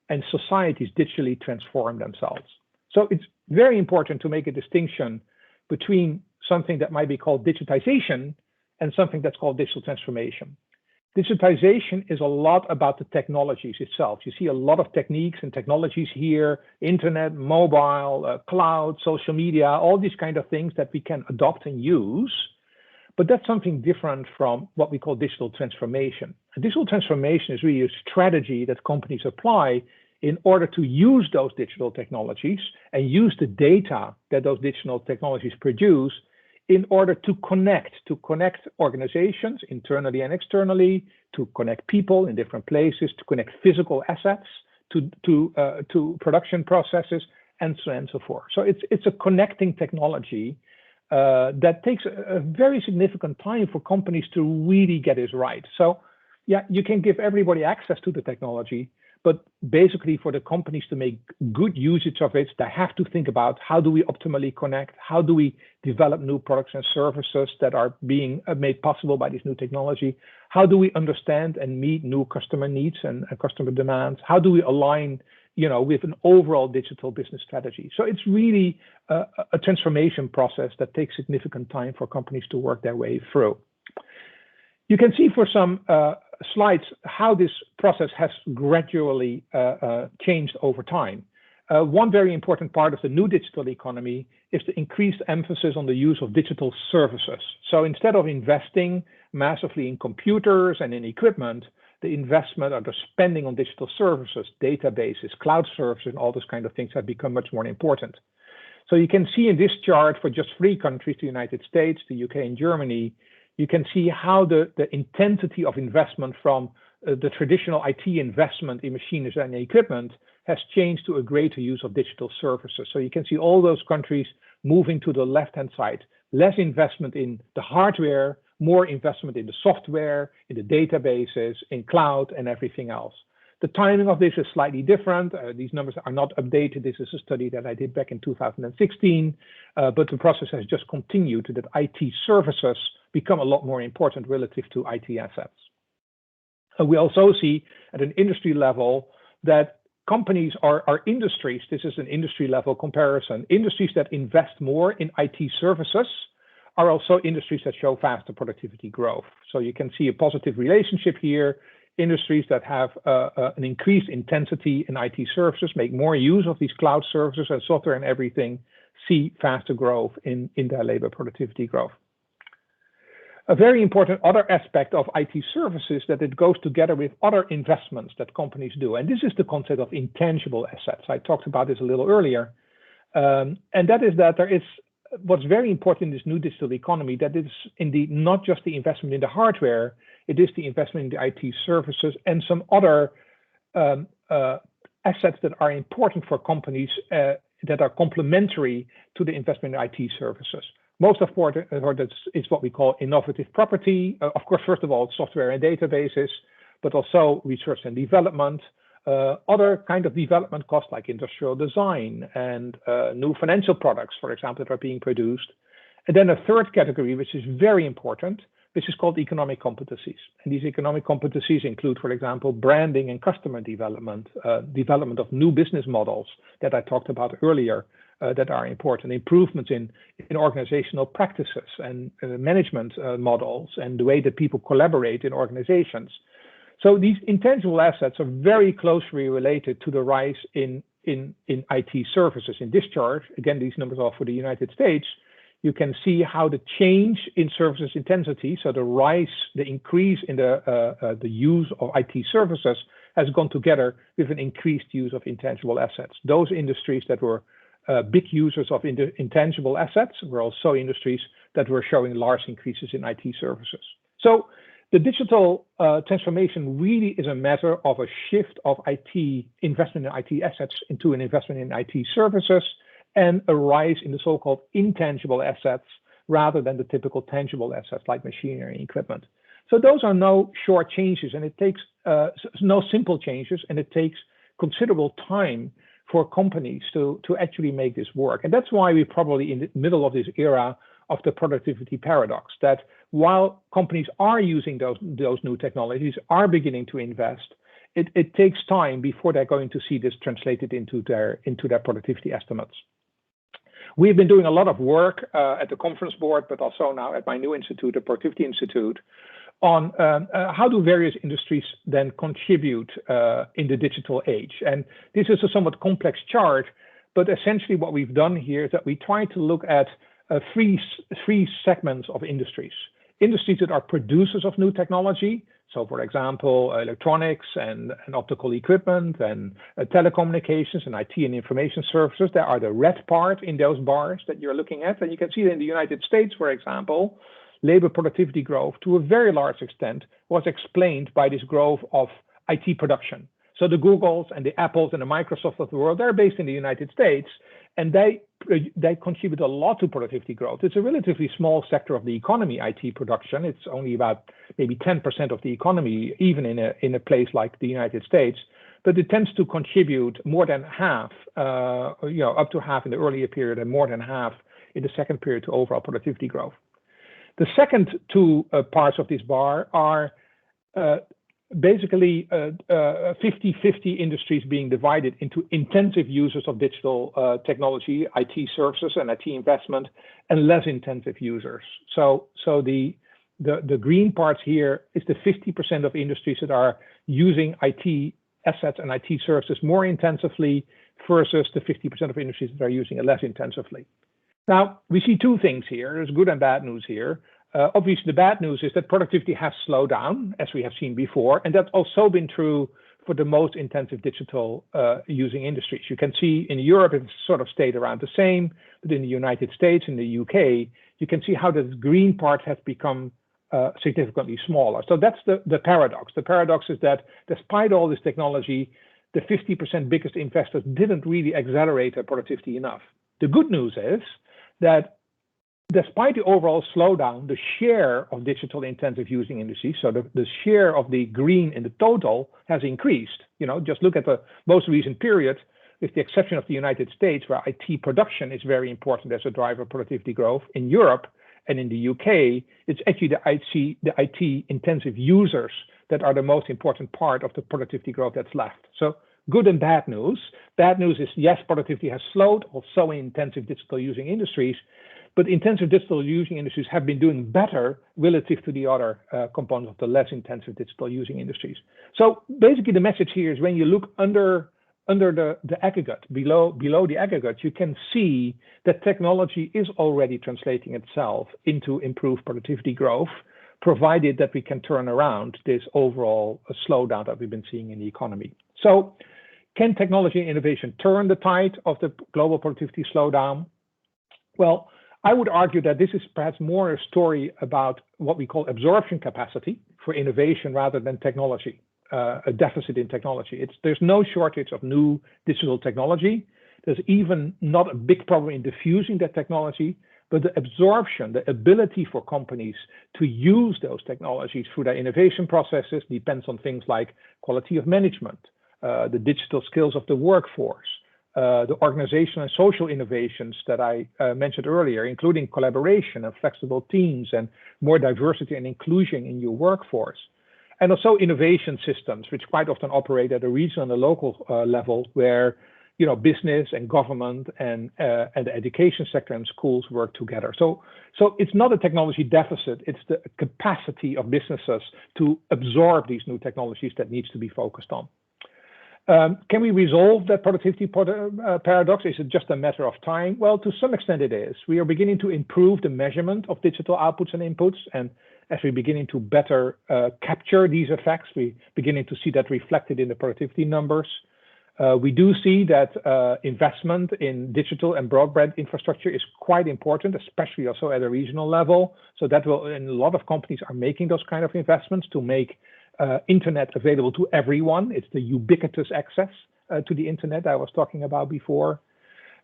and societies digitally transform themselves. So it's very important to make a distinction between something that might be called digitization and something that's called digital transformation. Digitization is a lot about the technologies itself. You see a lot of techniques and technologies here, internet, mobile, cloud, social media, all these kind of things that we can adopt and use. But that's something different from what we call digital transformation. And digital transformation is really a strategy that companies apply in order to use those digital technologies and use the data that those digital technologies produce in order to connect organizations internally and externally, to connect people in different places, to connect physical assets to production processes, and so on and so forth. So it's a connecting technology that takes a very significant time for companies to really get it right. So yeah, you can give everybody access to the technology, but basically for the companies to make good usage of it, they have to think about how do we optimally connect, how do we develop new products and services that are being made possible by this new technology, how do we understand and meet new customer needs and customer demands, how do we align with an overall digital business strategy. So it's really a transformation process that takes significant time for companies to work their way through. You can see for some slides how this process has gradually changed over time. One very important part of the new digital economy is the increased emphasis on the use of digital services. So instead of investing massively in computers and in equipment, the investment or the spending on digital services, databases, cloud services, and all those kind of things have become much more important. So you can see in this chart for just 3 countries, the United States, the UK, and Germany, you can see how the intensity of investment from the traditional IT investment in machinery and equipment has changed to a greater use of digital services. So you can see all those countries moving to the left-hand side, less investment in the hardware, more investment in the software, in the databases, in cloud, and everything else. The timing of this is slightly different. These numbers are not updated. This is a study that I did back in 2016, but the process has just continued that IT services become a lot more important relative to IT assets. We also see at an industry level that companies are industries, this is an industry level comparison, industries that invest more in IT services are also industries that show faster productivity growth. So you can see a positive relationship here. Industries that have an increased intensity in IT services, make more use of these cloud services and software and everything, see faster growth in their labor productivity growth. A very important other aspect of IT services that it goes together with other investments that companies do. And this is the concept of intangible assets. I talked about this a little earlier. And that is that there is what's very important in this new digital economy, that it's indeed not just the investment in the hardware, it is the investment in the IT services and some other assets that are important for companies that are complementary to the investment in IT services. Most of that is what we call innovative property. Of course, first of all, software and databases, but also research and development, other kind of development costs like industrial design and new financial products, for example, that are being produced. And then a third category, which is very important, which is called economic competencies. And these economic competencies include, for example, branding and customer development, development of new business models that I talked about earlier that are important, improvements in organizational practices and management models and the way that people collaborate in organizations. So these intangible assets are very closely related to the rise in IT services. In this chart, again, these numbers are for the United States, you can see how the change in services intensity, so the increase in the use of IT services has gone together with an increased use of intangible assets. Those industries that were big users of intangible assets were also industries that were showing large increases in IT services. So the digital transformation really is a matter of a shift of IT investment in IT assets into an investment in IT services and a rise in the so-called intangible assets rather than the typical tangible assets like machinery and equipment. So those are no short changes, and it takes no simple changes, and it takes considerable time for companies to actually make this work. And that's why we're probably in the middle of this era of the productivity paradox, that while companies are using those new technologies, are beginning to invest, it takes time before they're going to see this translated into their productivity estimates. We've been doing a lot of work at the conference board, but also now at my new institute, the Productivity Institute, on how do various industries then contribute in the digital age. And this is a somewhat complex chart, but essentially what we've done here is that we try to look at three segments of industries. Industries that are producers of new technology. So for example, electronics and optical equipment and telecommunications and IT and information services. There are the red part in those bars that you're looking at. And you can see that in the United States, for example, labor productivity growth to a very large extent was explained by this growth of IT production. So the Googles and the Apples and the Microsofts of the world, they're based in the United States, and they contribute a lot to productivity growth. It's a relatively small sector of the economy, IT production. It's only about maybe 10% of the economy, even in a place like the United States, but it tends to contribute more than half, up to half in the earlier period and more than half in the second period to overall productivity growth. The second two parts of this bar are basically 50-50 industries being divided into intensive users of digital technology, IT services and IT investment, and less intensive users. So the green parts here is the 50% of industries that are using IT assets and IT services more intensively versus the 50% of industries that are using it less intensively. Now, we see two things here. There's good and bad news here. Obviously, the bad news is that productivity has slowed down, as we have seen before, and that's also been true for the most intensive digital using industries. You can see in Europe, it's sort of stayed around the same, but in the United States, in the UK, you can see how the green part has become significantly smaller. So that's the paradox. The paradox is that despite all this technology, the 50% biggest investors didn't really accelerate their productivity enough. The good news is that despite the overall slowdown, the share of digital intensive using industries, so the share of the green in the total has increased. Just look at the most recent period, with the exception of the United States, where IT production is very important as a driver of productivity growth. In Europe and in the UK, it's actually the IT intensive users that are the most important part of the productivity growth that's left. So good and bad news. Bad news is, yes, productivity has slowed, also in intensive digital using industries, but intensive digital using industries have been doing better relative to the other components of the less intensive digital using industries. So basically the message here is when you look under the aggregate, below the aggregate, you can see that technology is already translating itself into improved productivity growth, provided that we can turn around this overall slowdown that we've been seeing in the economy. So can technology and innovation turn the tide of the global productivity slowdown? Well, I would argue that this is perhaps more a story about what we call absorption capacity for innovation rather than technology, a deficit in technology. There's no shortage of new digital technology. There's even not a big problem in diffusing that technology, but the absorption, the ability for companies to use those technologies through their innovation processes depends on things like quality of management, the digital skills of the workforce, the organizational and social innovations that I mentioned earlier, including collaboration and flexible teams and more diversity and inclusion in your workforce. And also innovation systems, which quite often operate at a regional and a local level, where business and government and the education sector and schools work together. So it's not a technology deficit, it's the capacity of businesses to absorb these new technologies that needs to be focused on. Can we resolve that productivity paradox? Is it just a matter of time? Well, to some extent it is. We are beginning to improve the measurement of digital outputs and inputs, and as we're beginning to better capture these effects, we're beginning to see that reflected in the productivity numbers. We do see that investment in digital and broadband infrastructure is quite important, especially also at a regional level. So that will, and a lot of companies are making those kind of investments to make internet available to everyone. It's the ubiquitous access to the internet I was talking about before.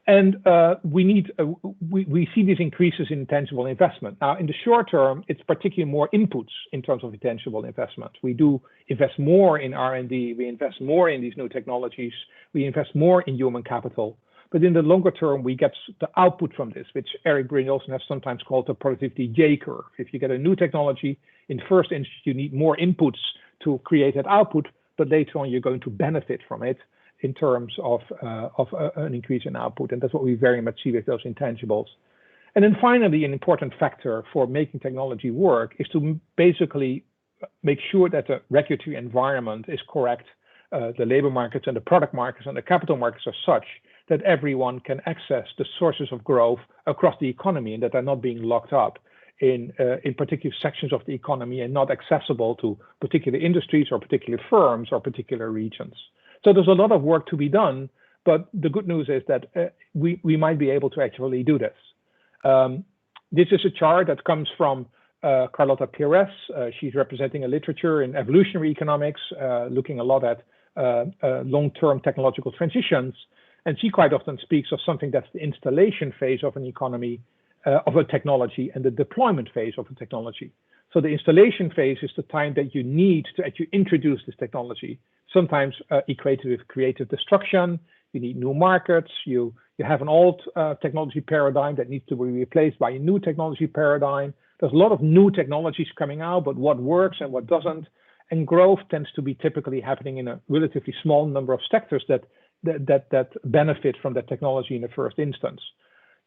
And we see these increases in intangible investment. Now, in the short term, it's particularly more inputs in terms of intangible investment. We do invest more in R&D, we invest more in these new technologies, we invest more in human capital. But in the longer term, we get the output from this, which Eric Brynjolfsson has sometimes called the productivity J-curve. If you get a new technology, in the first instance, you need more inputs to create that output, but later on, you're going to benefit from it in terms of an increase in output. And that's what we very much see with those intangibles. And then finally, an important factor for making technology work is to basically make sure that the regulatory environment is correct. The labor markets and the product markets and the capital markets are such that everyone can access the sources of growth across the economy and that are not being locked up in particular sections of the economy and not accessible to particular industries or particular firms or particular regions. So there's a lot of work to be done, but the good news is that we might be able to actually do this. This is a chart that comes from Carlota Pires. She's representing a literature in evolutionary economics, looking a lot at long-term technological transitions. And she quite often speaks of something that's the installation phase of an economy, of a technology, and the deployment phase of a technology. So the installation phase is the time that you need to actually introduce this technology, sometimes equated with creative destruction. You need new markets. You have an old technology paradigm that needs to be replaced by a new technology paradigm. There's a lot of new technologies coming out, but what works and what doesn't. And growth tends to be typically happening in a relatively small number of sectors that benefit from that technology in the first instance.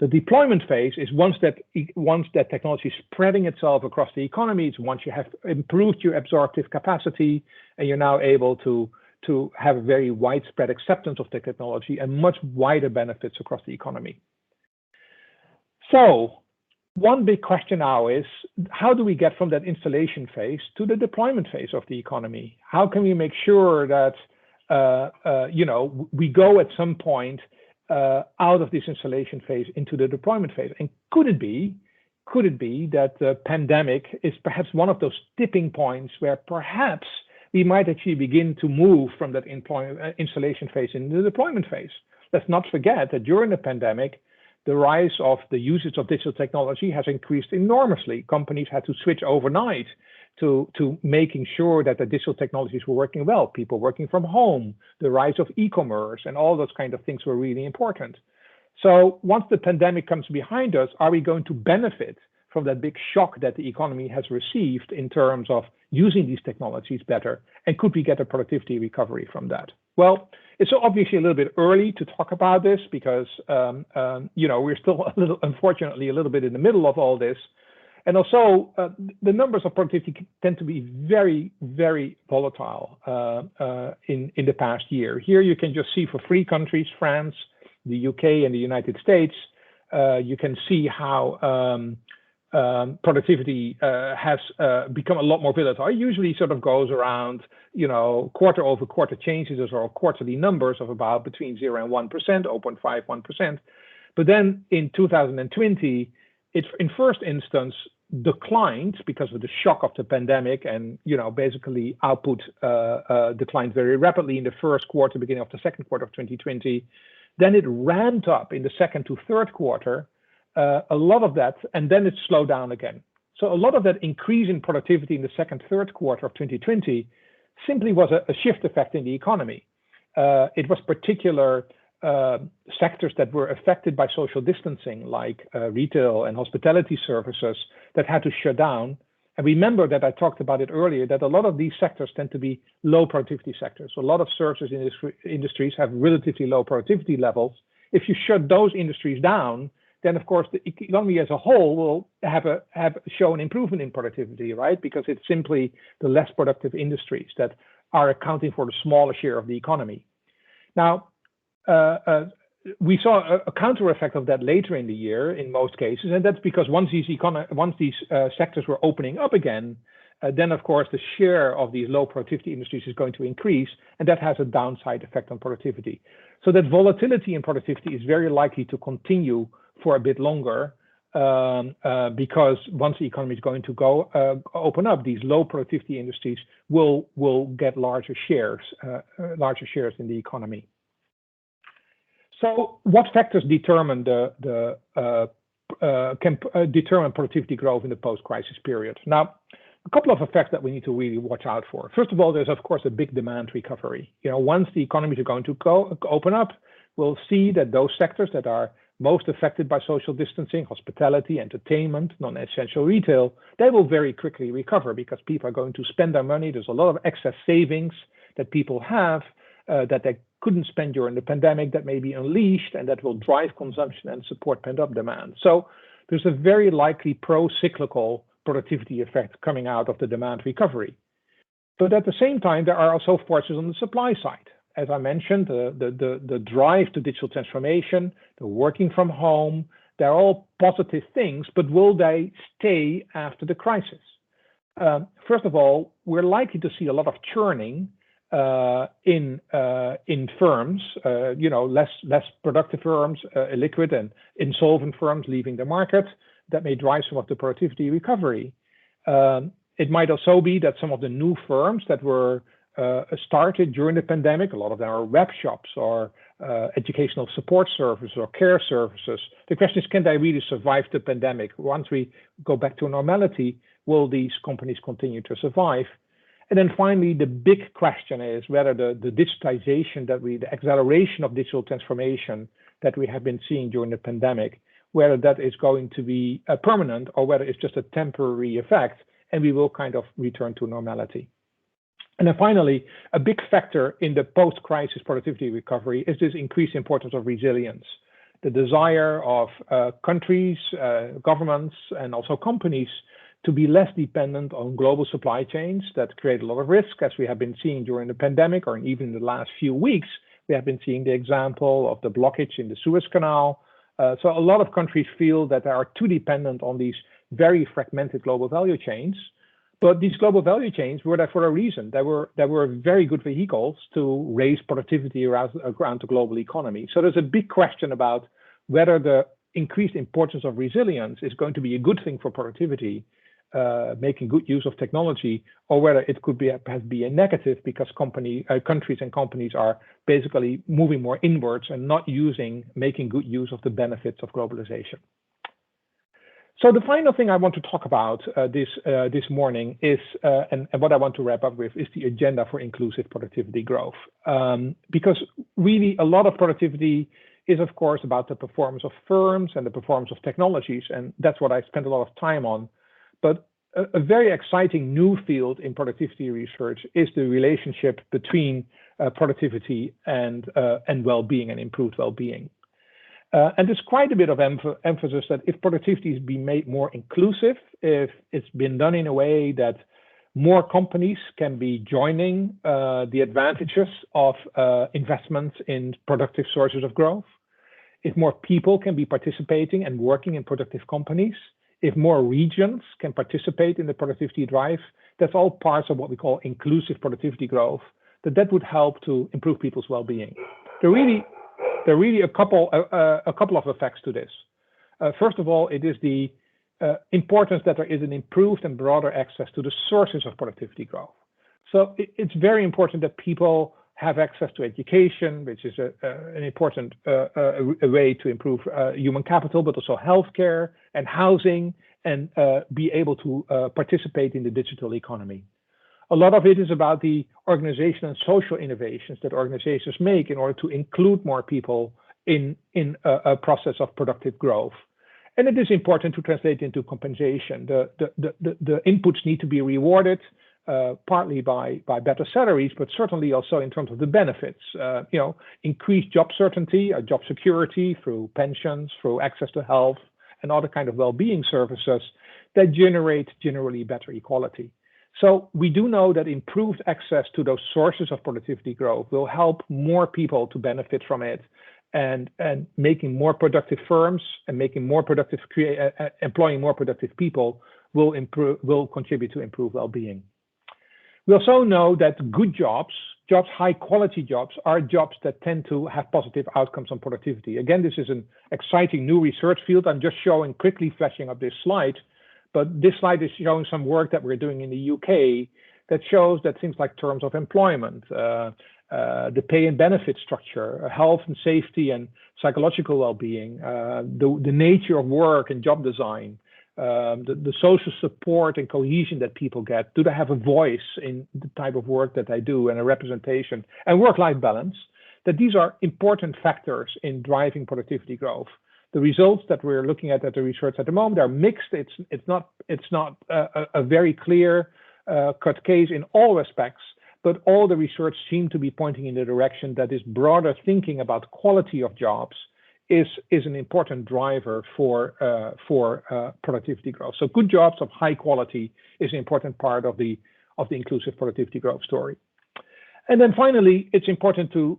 The deployment phase is once that technology is spreading itself across the economy. It's once you have improved your absorptive capacity and you're now able to have a very widespread acceptance of the technology and much wider benefits across the economy. So one big question now is, how do we get from that installation phase to the deployment phase of the economy? How can we make sure that we go at some point out of this installation phase into the deployment phase? And could it be that the pandemic is perhaps one of those tipping points where perhaps we might actually begin to move from that installation phase into the deployment phase? Let's not forget that during the pandemic, the rise of the usage of digital technology has increased enormously. Companies had to switch overnight to making sure that the digital technologies were working well, people working from home, the rise of e-commerce, and all those kind of things were really important. So once the pandemic comes behind us, are we going to benefit from that big shock that the economy has received in terms of using these technologies better? And could we get a productivity recovery from that? Well, it's obviously a little bit early to talk about this because we're still unfortunately a little bit in the middle of all this. And also, the numbers of productivity tend to be very, very volatile in the past year. Here you can just see for 3 countries, France, the UK, and the United States, you can see how productivity has become a lot more volatile. It usually sort of goes around, quarter over quarter changes or quarterly numbers of about between 0 and 1%, 0.5, 1%. But then in 2020, it in first instance declined because of the shock of the pandemic, and basically output declined very rapidly in the first quarter, beginning of the second quarter of 2020. Then it ramped up in the second to third quarter, a lot of that, and then it slowed down again. So a lot of that increase in productivity in the second, third quarter of 2020 simply was a shift effect in the economy. It was particular sectors that were affected by social distancing, like retail and hospitality services, that had to shut down. And remember that I talked about it earlier, that a lot of these sectors tend to be low productivity sectors. So a lot of services industries have relatively low productivity levels. If you shut those industries down, then of course the economy as a whole will have shown improvement in productivity, right? Because it's simply the less productive industries that are accounting for the smaller share of the economy. Now, we saw a counter effect of that later in the year in most cases, and that's because once these sectors were opening up again, then of course the share of these low productivity industries is going to increase, and that has a downside effect on productivity. So that volatility in productivity is very likely to continue for a bit longer, because once the economy is going to open up, these low productivity industries will get larger shares in the economy. So what factors determine determine productivity growth in the post-crisis period? Now, a couple of effects that we need to really watch out for. First of all, there's of course a big demand recovery. Once the economies are going to open up, we'll see that those sectors that are most affected by social distancing, hospitality, entertainment, non-essential retail, they will very quickly recover because people are going to spend their money. There's a lot of excess savings that people have that they couldn't spend during the pandemic that may be unleashed, and that will drive consumption and support pent-up demand. So there's a very likely pro-cyclical productivity effect coming out of the demand recovery. But at the same time, there are also forces on the supply side. As I mentioned, the drive to digital transformation, the working from home, they're all positive things, but will they stay after the crisis? First of all, we're likely to see a lot of churning in firms, less productive firms, illiquid and insolvent firms leaving the market. That may drive some of the productivity recovery. It might also be that some of the new firms that were started during the pandemic, a lot of them are web shops or educational support services or care services. The question is, can they really survive the pandemic? Once we go back to normality, will these companies continue to survive? And then finally, the big question is whether the digitization the acceleration of digital transformation that we have been seeing during the pandemic, whether that is going to be permanent or whether it's just a temporary effect and we will kind of return to normality. And then finally, a big factor in the post-crisis productivity recovery is this increased importance of resilience. The desire of countries, governments, and also companies to be less dependent on global supply chains that create a lot of risk, as we have been seeing during the pandemic, or even in the last few weeks. We have been seeing the example of the blockage in the Suez Canal. So a lot of countries feel that they are too dependent on these very fragmented global value chains. But these global value chains were there for a reason. They were very good vehicles to raise productivity around the global economy. So there's a big question about whether the increased importance of resilience is going to be a good thing for productivity, making good use of technology, or whether it could be a negative because countries and companies are basically moving more inwards and not making good use of the benefits of globalization. So the final thing I want to talk about this morning is, and what I want to wrap up with, is the agenda for inclusive productivity growth. Because really a lot of productivity is, of course, about the performance of firms and the performance of technologies, and that's what I spend a lot of time on. But a very exciting new field in productivity research is the relationship between productivity and well-being and improved well-being. And there's quite a bit of emphasis that if productivity is being made more inclusive, if it's been done in a way that more companies can be joining the advantages of investments in productive sources of growth, if more people can be participating and working in productive companies, if more regions can participate in the productivity drive, that's all parts of what we call inclusive productivity growth, that would help to improve people's well-being. There are really a couple of effects to this. First of all, it is the importance that there is an improved and broader access to the sources of productivity growth. So it's very important that people have access to education, which is an important way to improve human capital, but also healthcare and housing, and be able to participate in the digital economy. A lot of it is about the organizational and social innovations that organizations make in order to include more people in a process of productive growth. And it is important to translate into compensation. The inputs need to be rewarded, partly by better salaries, but certainly also in terms of the benefits. Increased job certainty, job security through pensions, through access to health, and other kind of well-being services that generate generally better equality. So we do know that improved access to those sources of productivity growth will help more people to benefit from it, and making more productive firms and making more productive, employing more productive people will contribute to improved well-being. We also know that good jobs, high quality jobs, are jobs that tend to have positive outcomes on productivity. Again, this is an exciting new research field. I'm just quickly flashing up this slide, but this slide is showing some work that we're doing in the UK that shows that things like terms of employment, the pay and benefit structure, health and safety and psychological well-being, the nature of work and job design, the social support and cohesion that people get. Do they have a voice in the type of work that they do, and a representation, and work-life balance? That these are important factors in driving productivity growth. The results that we're looking at the research at the moment are mixed. It's not a very clear cut case in all respects, but all the research seem to be pointing in the direction that this broader thinking about quality of jobs is an important driver for productivity growth. So good jobs of high quality is an important part of the inclusive productivity growth story. And then finally, it's important to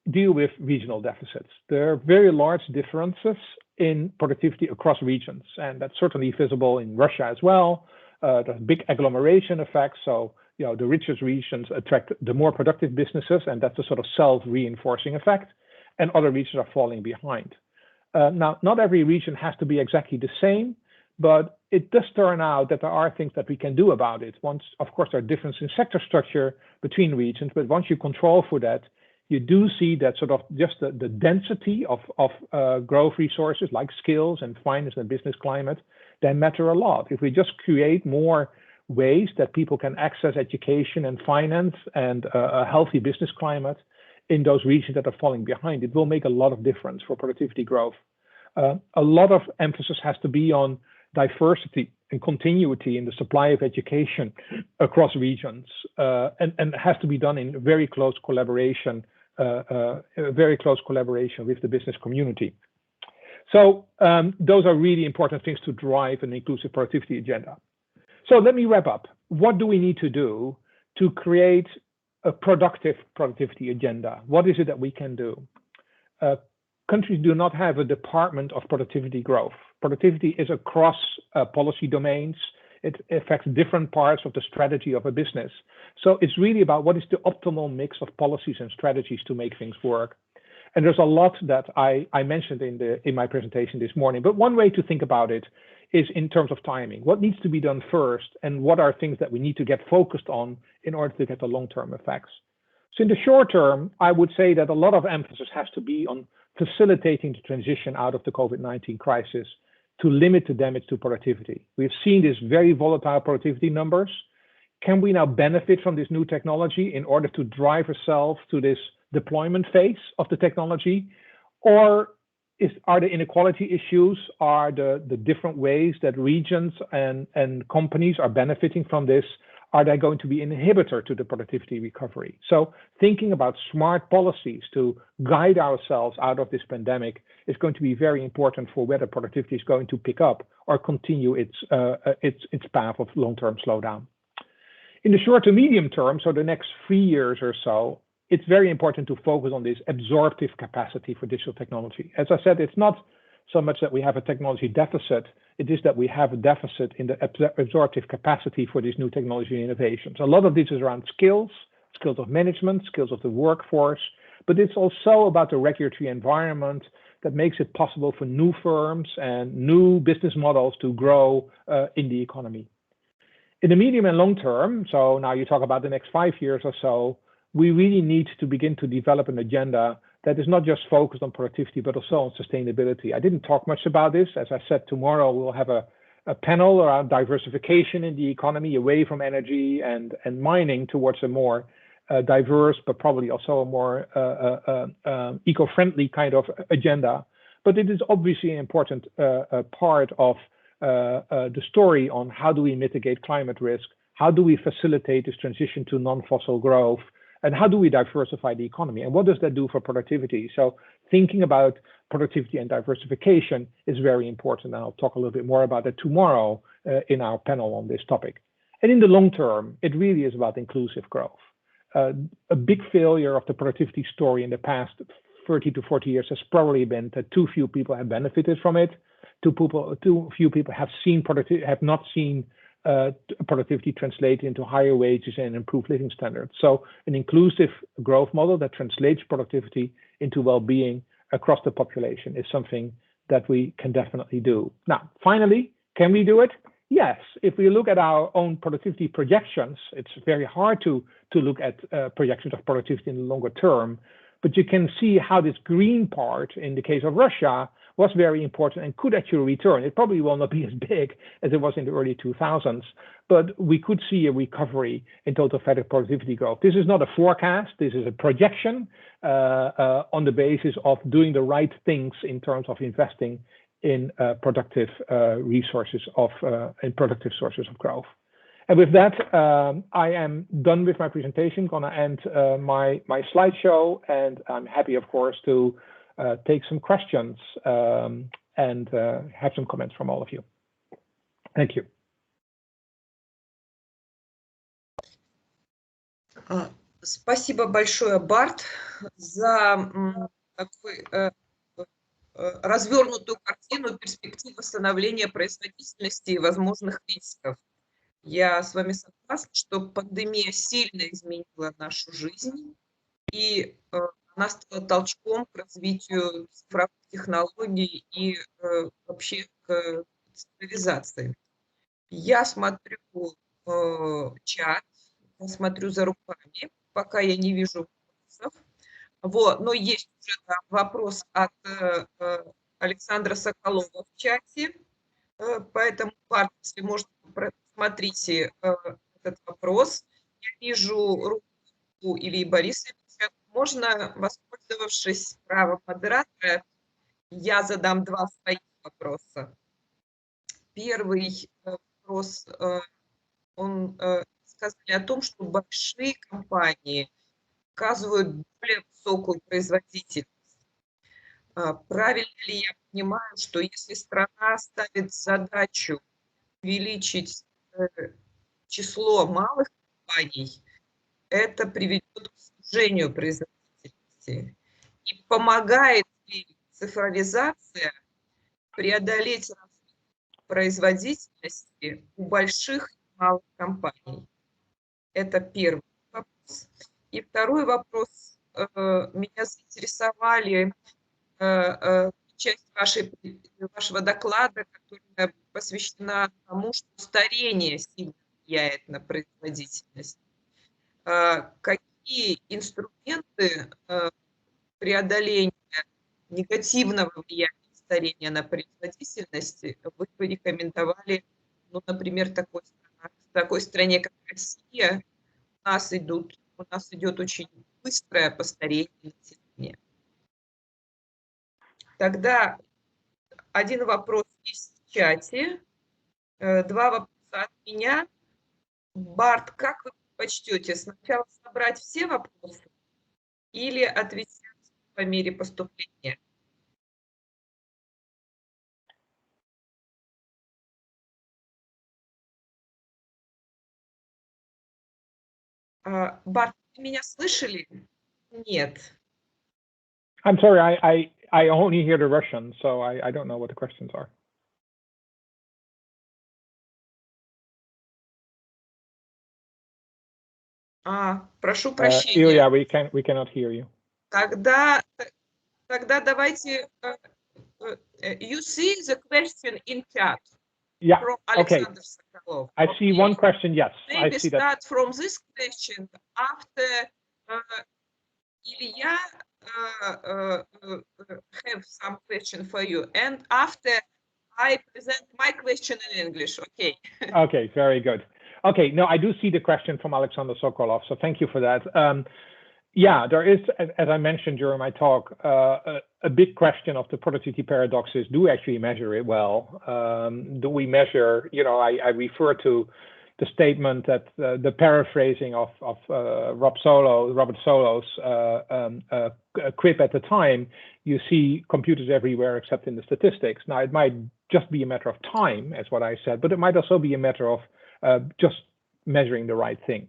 deal with regional deficits. There are very large differences in productivity across regions, and that's certainly visible in Russia as well. There's big agglomeration effects. So the richest regions attract the more productive businesses, and that's a sort of self-reinforcing effect, and other regions are falling behind. Now, not every region has to be exactly the same, but it does turn out that there are things that we can do about it. Once, of course, there are differences in sector structure between regions, but once you control for that, you do see that sort of just the density of growth resources like skills and finance and business climate, they matter a lot. If we just create more ways that people can access education and finance and a healthy business climate in those regions that are falling behind, it will make a lot of difference for productivity growth. A lot of emphasis has to be on diversity and continuity in the supply of education across regions, and has to be done in very close collaboration, with the business community. So those are really important things to drive an inclusive productivity agenda. So let me wrap up. What do we need to do to create a productive productivity agenda? What is it that we can do? Countries do not have a department of productivity growth. Productivity is across policy domains. It affects different parts of the strategy of a business. So it's really about what is the optimal mix of policies and strategies to make things work. And there's a lot that I mentioned in my presentation this morning. But one way to think about it is in terms of timing. What needs to be done first, and what are things that we need to get focused on in order to get the long-term effects? So in the short term, I would say that a lot of emphasis has to be on facilitating the transition out of the COVID-19 crisis to limit the damage to productivity. We've seen these very volatile productivity numbers. Can we now benefit from this new technology in order to drive ourselves to this deployment phase of the technology? Or are the inequality issues, are the different ways that regions and companies are benefiting from this, are they going to be an inhibitor to the productivity recovery? So thinking about smart policies to guide ourselves out of this pandemic is going to be very important for whether productivity is going to pick up or continue its path of long-term slowdown. In the short to medium term, so the next 3 years or so, it's very important to focus on this absorptive capacity for digital technology. As I said, it's not so much that we have a technology deficit, it is that we have a deficit in the absorptive capacity for these new technology innovations. A lot of this is around skills of management, skills of the workforce, but it's also about the regulatory environment that makes it possible for new firms and new business models to grow in the economy. In the medium and long term, so now you talk about the next 5 years or so, we really need to begin to develop an agenda that is not just focused on productivity, but also on sustainability. I didn't talk much about this. As I said, tomorrow we'll have a a panel around diversification in the economy, away from energy and mining towards a more diverse, but probably also a more eco-friendly kind of agenda. But it is obviously an important part of the story on how do we mitigate climate risk, how do we facilitate this transition to non-fossil growth, and how do we diversify the economy, and what does that do for productivity? So thinking about productivity and diversification is very important, and I'll talk a little bit more about that tomorrow in our panel on this topic. And in the long term, it really is about inclusive growth. A big failure of the productivity story in the past 30 to 40 years has probably been that too few people have benefited from it. Too few people have not seen productivity translate into higher wages and improved living standards. So an inclusive growth model that translates productivity into well-being across the population is something that we can definitely do. Now, finally, can we do it? Yes. If we look at our own productivity projections, it's very hard to look at projections of productivity in the longer term, but you can see how this green part in the case of Russia was very important and could actually return. It probably will not be as big as it was in the early 2000s, but we could see a recovery in total factor productivity growth. This is not a forecast. This is a projection on the basis of doing the right things in terms of investing in productive resources in productive sources of growth. And with that, I am done with my presentation. Gonna end my slideshow, and I'm happy, of course, to take some questions and have some comments from all of you. Thank you. Спасибо большое, Барт, за такой развернутую картину перспектив восстановления производительности и возможных рисков. Я с вами согласна, что пандемия сильно изменила нашу жизнь, и она стала толчком к развитию цифровых технологий и вообще к цифровизации. Я смотрю чат, я смотрю за руками, пока я не вижу вопросов. Вот, но есть уже вопрос от Александра Соколова в чате, поэтому, Барт, если можно, просмотрите этот вопрос. Я вижу руку Ильи Борисовича. Можно, воспользовавшись правом модератора, я задам два своих вопроса. Первый вопрос, он сказали о том, что большие компании показывают более высокую производительность. Правильно ли я понимаю, что если страна ставит задачу увеличить число малых компаний, это приведет к снижению производительности? И помогает ли цифровизация преодолеть разрыв производительности у больших и малых компаний? Это первый вопрос. И второй вопрос. Меня заинтересовали часть вашего доклада, которая посвящена тому, что старение сильно влияет на производительность. Какие инструменты преодоления негативного влияния старения на производительность вы бы рекомендовали, ну, например, в такой стране, как Россия? У нас идет очень быстрое постарение населения. Тогда один вопрос есть в чате, два вопроса от меня. Барт, как вы предпочтете, сначала собрать все вопросы или отвечать по мере поступления? Барт, вы меня слышали? Нет. I'm sorry, I only hear the Russian, so I don't know what the questions are. Прошу прощения. Ilya, we cannot hear you. Тогда давайте. You see the question in chat. Yeah. From Okay. Alexander Sokolov. I see one question. Yes, Maybe I see that. start from this question after Ilya have some question for you, and after I present my question in English. Okay. Okay, very good. Okay, no, I do see the question from Alexander Sokolov, so thank you for that. Yeah, there is, as I mentioned during my talk, a big question of the productivity paradox is, do we actually measure it well? Do we measure, I refer to the statement that the paraphrasing of Robert Solo's quip at the time, you see computers everywhere except in the statistics. Now, it might just be a matter of time, as what I said, but it might also be a matter of just measuring the right thing.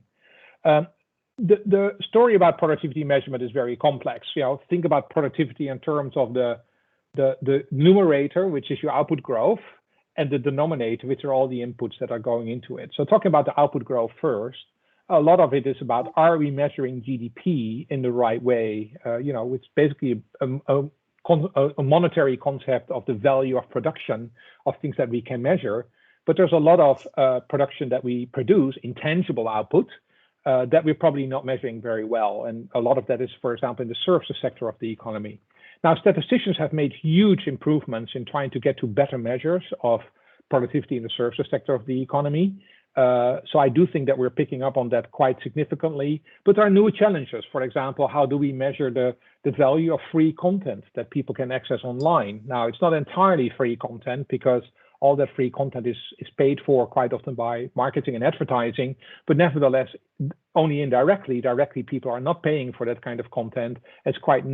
The story about productivity measurement is very complex. Think about productivity in terms of the numerator, which is your output growth, and the denominator, which are all the inputs that are going into it. So talking about the output growth first, a lot of it is about, are we measuring GDP in the right way? It's basically a monetary concept of the value of production of things that we can measure. But there's a lot of production that we produce, intangible output, that we're probably not measuring very well. And a lot of that is, for example, in the services sector of the economy. Now, statisticians have made huge improvements in trying to get to better measures of productivity in the services sector of the economy. So I do think that we're picking up on that quite significantly. But there are new challenges. For example, how do we measure the value of free content that people can access online? Now, it's not entirely free content because all that free content is paid for quite often by marketing and advertising, but nevertheless, only indirectly. Directly, people are not paying for that kind of content. It's quite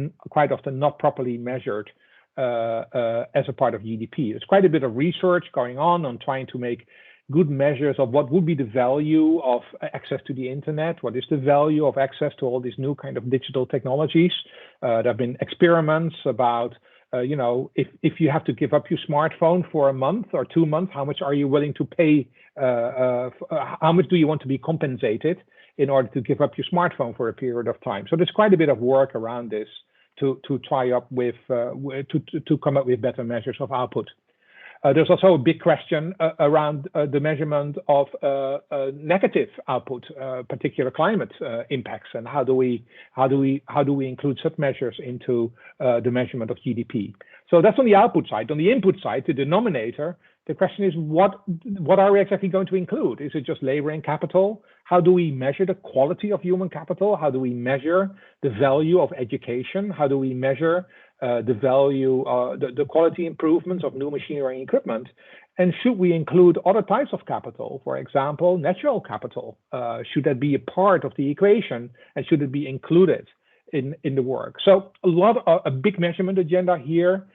often not properly measured as a part of GDP. There's quite a bit of research going on trying to make good measures of what would be the value of access to the internet, what is the value of access to all these new kind of digital technologies. There have been experiments about if you have to give up your smartphone for a month or 2 months, how much are you willing to pay? How much do you want to be compensated in order to give up your smartphone for a period of time? So there's quite a bit of work around this to try up with to come up with better measures of output. There's also a big question around the measurement of negative output, particular climate impacts, and how do we include such measures into the measurement of GDP? So that's on the output side. On the input side, the denominator, the question is what are we exactly going to include? Is it just labor and capital? How do we measure the quality of human capital? How do we measure the value of education? How do we measure the value, the quality improvements of new machinery and equipment? And should we include other types of capital, for example, natural capital? Should that be a part of the equation, and should it be included in the work? So a big measurement agenda here.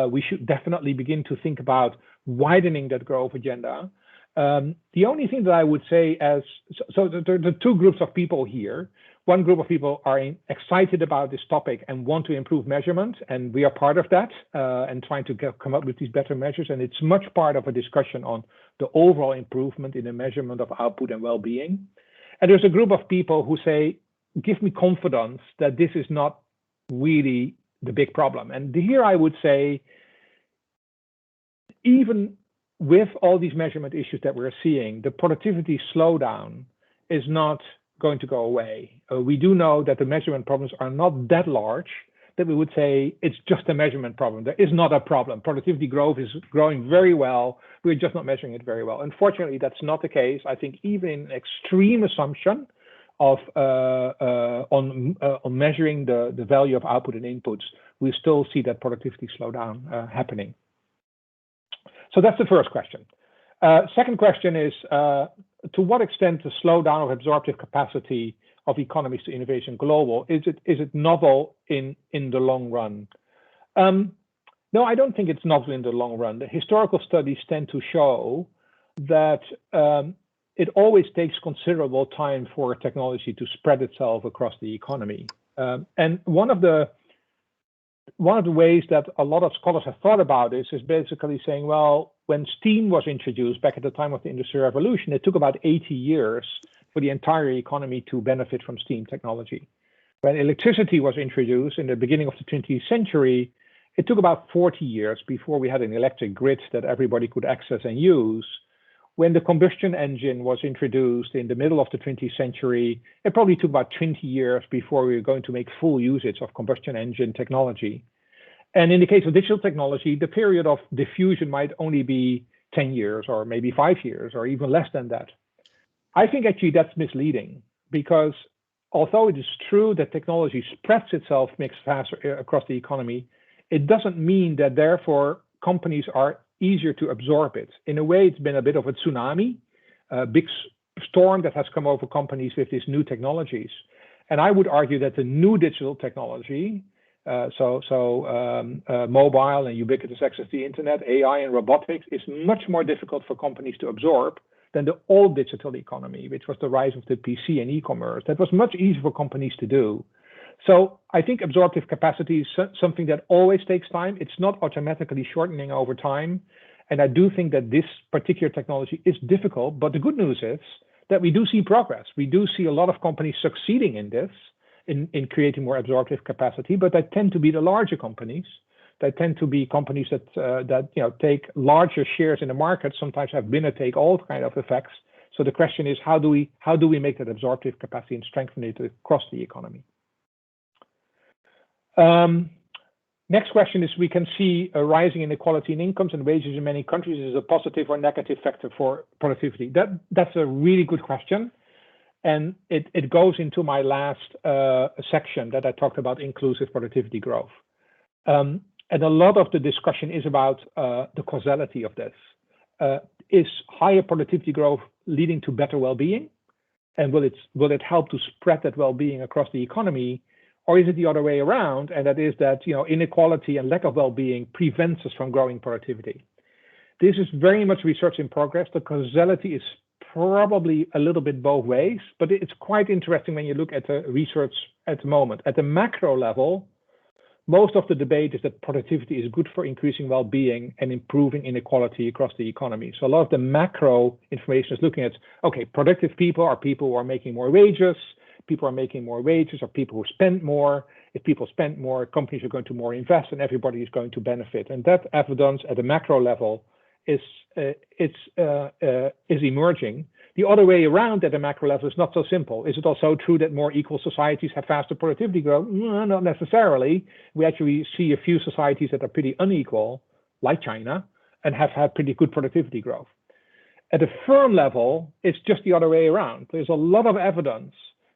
We should definitely begin to think about widening that growth agenda. The only thing that I would say there are two groups of people here. One group of people are excited about this topic and want to improve measurement, and we are part of that and trying to come up with these better measures. And it's much part of a discussion on the overall improvement in the measurement of output and well-being. And there's a group of people who say, give me confidence that this is not really the big problem. And here I would say, even with all these measurement issues that we're seeing, the productivity slowdown is not going to go away. We do know that the measurement problems are not that large that we would say it's just a measurement problem. There is not a problem. Productivity growth is growing very well. We're just not measuring it very well. Unfortunately, that's not the case. I think even in extreme assumption of on measuring the value of output and inputs, we still see that productivity slowdown happening. So that's the first question. Second question is, to what extent the slowdown of absorptive capacity of economies to innovation global, is it novel in the long run? No, I don't think it's novel in the long run. The historical studies tend to show that it always takes considerable time for technology to spread itself across the economy. And one of the ways that a lot of scholars have thought about this is basically saying, well, when steam was introduced back at the time of the Industrial Revolution, it took about 80 years for the entire economy to benefit from steam technology. When electricity was introduced in the beginning of the 20th century, it took about 40 years before we had an electric grid that everybody could access and use. When the combustion engine was introduced in the middle of the 20th century, it probably took about 20 years before we were going to make full usage of combustion engine technology. And in the case of digital technology, the period of diffusion might only be 10 years or maybe 5 years or even less than that. I think actually that's misleading, because although it is true that technology spreads itself much faster across the economy, it doesn't mean that therefore companies are easier to absorb it. In a way, it's been a bit of a tsunami, a big storm that has come over companies with these new technologies. And I would argue that the new digital technology, mobile and ubiquitous access to the internet, AI and robotics, is much more difficult for companies to absorb than the old digital economy, which was the rise of the PC and e-commerce. That was much easier for companies to do. So I think absorptive capacity is something that always takes time. It's not automatically shortening over time. And I do think that this particular technology is difficult, but the good news is that we do see progress. We do see a lot of companies succeeding in this, in creating more absorptive capacity, but they tend to be the larger companies. They tend to be companies that take larger shares in the market, sometimes have winner take all kind of effects. So the question is, how do we make that absorptive capacity and strengthen it across the economy? Next question is, we can see a rising inequality in incomes and wages in many countries. Is a positive or negative factor for productivity? That's a really good question. And it goes into my last section that I talked about inclusive productivity growth. And a lot of the discussion is about the causality of this. Is higher productivity growth leading to better well-being? And will it help to spread that well-being across the economy? Or is it the other way around? And that is that inequality and lack of well-being prevents us from growing productivity. This is very much research in progress. The causality is probably a little bit both ways, but it's quite interesting when you look at the research at the moment. At the macro level, most of the debate is that productivity is good for increasing well-being and improving inequality across the economy. So a lot of the macro information is looking at, okay, productive people are people who are making more wages. People are making more wages, or people who spend more. If people spend more, companies are going to more invest, and everybody is going to benefit. And that evidence at the macro level is emerging. The other way around at the macro level is not so simple. Is it also true that more equal societies have faster productivity growth? No, not necessarily. We actually see a few societies that are pretty unequal, like China, and have had pretty good productivity growth. At a firm level, it's just the other way around. There's a lot of evidence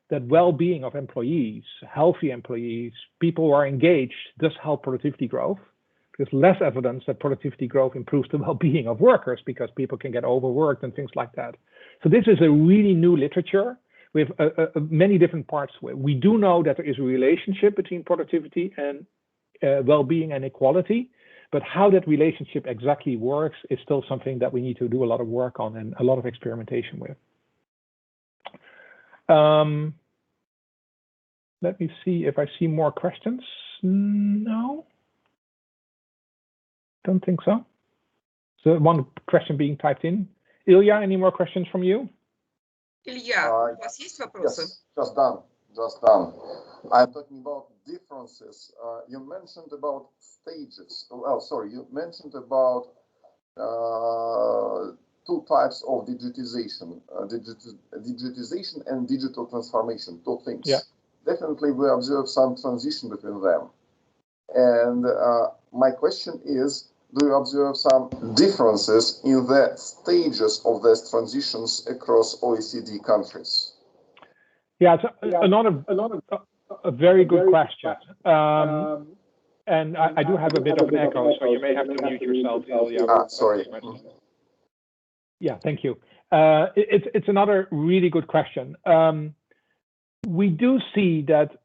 that well-being of employees, healthy employees, people who are engaged, does help productivity growth. There's less evidence that productivity growth improves the well-being of workers because people can get overworked and things like that. So this is a really new literature with many different parts to it. We do know that there is a relationship between productivity and well-being and equality, but how that relationship exactly works is still something that we need to do a lot of work on and a lot of experimentation with. Let me see if I see more questions. No, don't think so. So one question being typed in. Ilya, any more questions from you? Илья, у вас есть вопросы? Yes, just done. I'm talking about differences. You mentioned about stages. Oh, sorry, you mentioned about two types of digitization, digitization and digital transformation, two things. Yeah. Definitely we observe some transition between them. And my question is, do you observe some differences in the stages of these transitions across OECD countries? Yeah, it's a very good question. And I do have a bit of an echo, so you may have to mute yourself, Ilya. Sorry. Yeah, thank you. It's another really good question. We do see that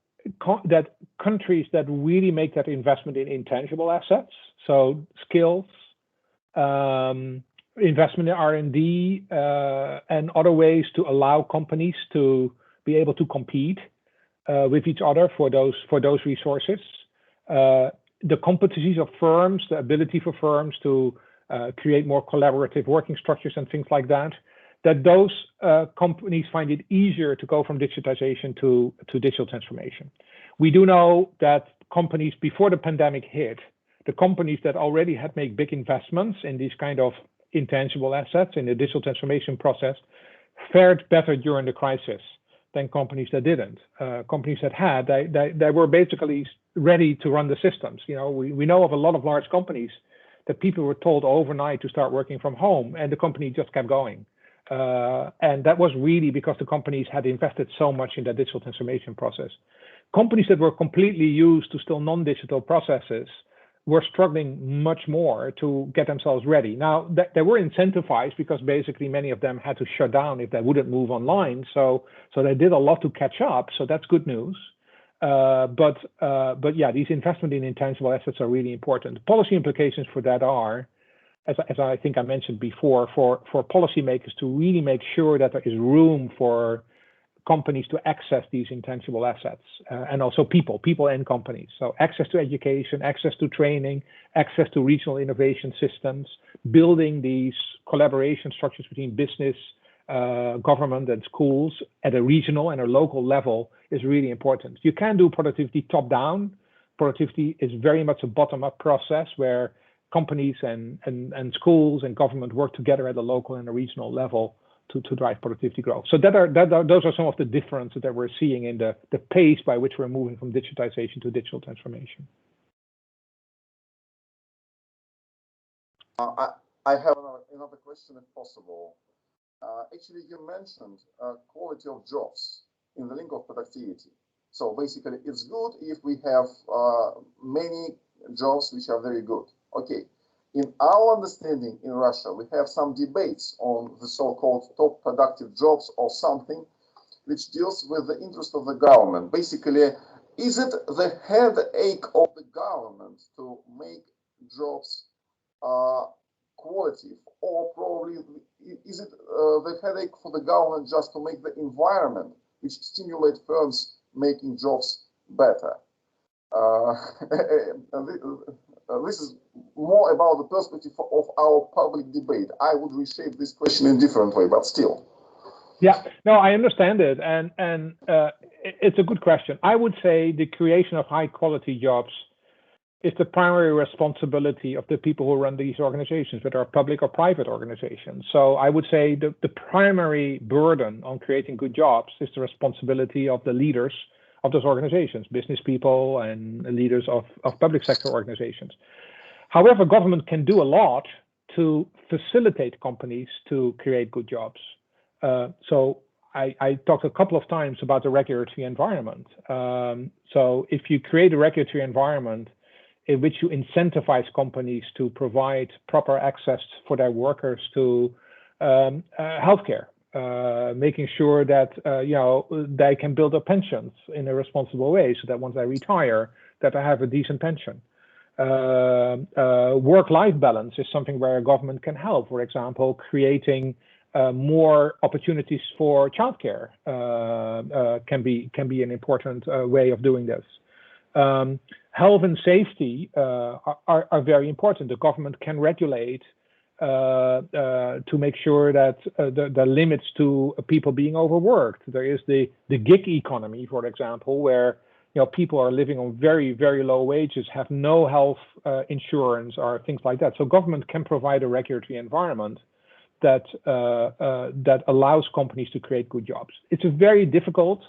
countries that really make that investment in intangible assets, so skills, investment in R&D, and other ways to allow companies to be able to compete with each other for those resources. The competencies of firms, the ability for firms to create more collaborative working structures and things like that, those companies find it easier to go from digitization to digital transformation. We do know that companies before the pandemic hit, the companies that already had made big investments in these kind of intangible assets in the digital transformation process fared better during the crisis. than companies that didn't. Companies that had, they were basically ready to run the systems. You know, we know of a lot of large companies that people were told overnight to start working from home, and the company just kept going. And that was really because the companies had invested so much in the digital transformation process. Companies that were completely used to still non-digital processes were struggling much more to get themselves ready. Now, they were incentivized because basically many of them had to shut down if they wouldn't move online. So they did a lot to catch up. So that's good news. But yeah, these investment in intangible assets are really important. Policy implications for that are, as I think I mentioned before, for policymakers to really make sure that there is room for companies to access these intangible assets, and also people and companies. So access to education, access to training, access to regional innovation systems, building these collaboration structures between business, government and schools at a regional and a local level is really important. You can do productivity top down. Productivity is very much a bottom-up process where companies and schools and government work together at a local and a regional level to drive productivity growth. So those are some of the differences that we're seeing in the pace by which we're moving from digitization to digital transformation. I have another question, if possible. Actually, you mentioned quality of jobs in the link of productivity. So basically, it's good if we have many jobs which are very good. Okay. In our understanding in Russia, we have some debates on the so-called top productive jobs or something which deals with the interest of the government. Basically, is it the headache of the government to make jobs quality, or probably is it the headache for the government just to make the environment which stimulate firms making jobs better? This is more about the perspective of our public debate. I would reshape this question in a different way, but still. Yeah, no, I understand it, and it's a good question. I would say the creation of high quality jobs is the primary responsibility of the people who run these organizations, whether public or private organizations. So I would say the primary burden on creating good jobs is the responsibility of the leaders of those organizations, business people and leaders of public sector organizations. However, government can do a lot to facilitate companies to create good jobs. So I talked a couple of times about the regulatory environment. So if you create a regulatory environment in which you incentivize companies to provide proper access for their workers to healthcare, making sure that they can build up pensions in a responsible way, so that once they retire, that they have a decent pension. Work-life balance is something where a government can help. For example, creating more opportunities for childcare can be an important way of doing this. Health and safety are very important. The government can regulate to make sure that the limits to people being overworked. There is the gig economy, for example, where people are living on very, very low wages, have no health insurance or things like that. So government can provide a regulatory environment that allows companies to create good jobs. It's a very difficult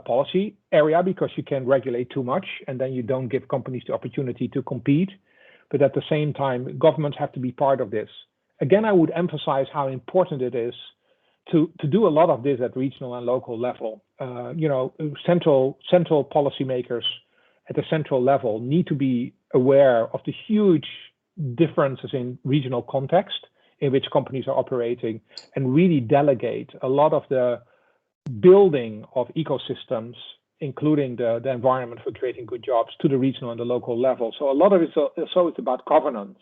policy area because you can regulate too much and then you don't give companies the opportunity to compete. But at the same time, governments have to be part of this. Again, I would emphasize how important it is to do a lot of this at regional and local level. Central policymakers at the central level need to be aware of the huge differences in regional context in which companies are operating and really delegate a lot of the building of ecosystems, including the environment for creating good jobs, to the regional and the local level. So a lot of it's about governance,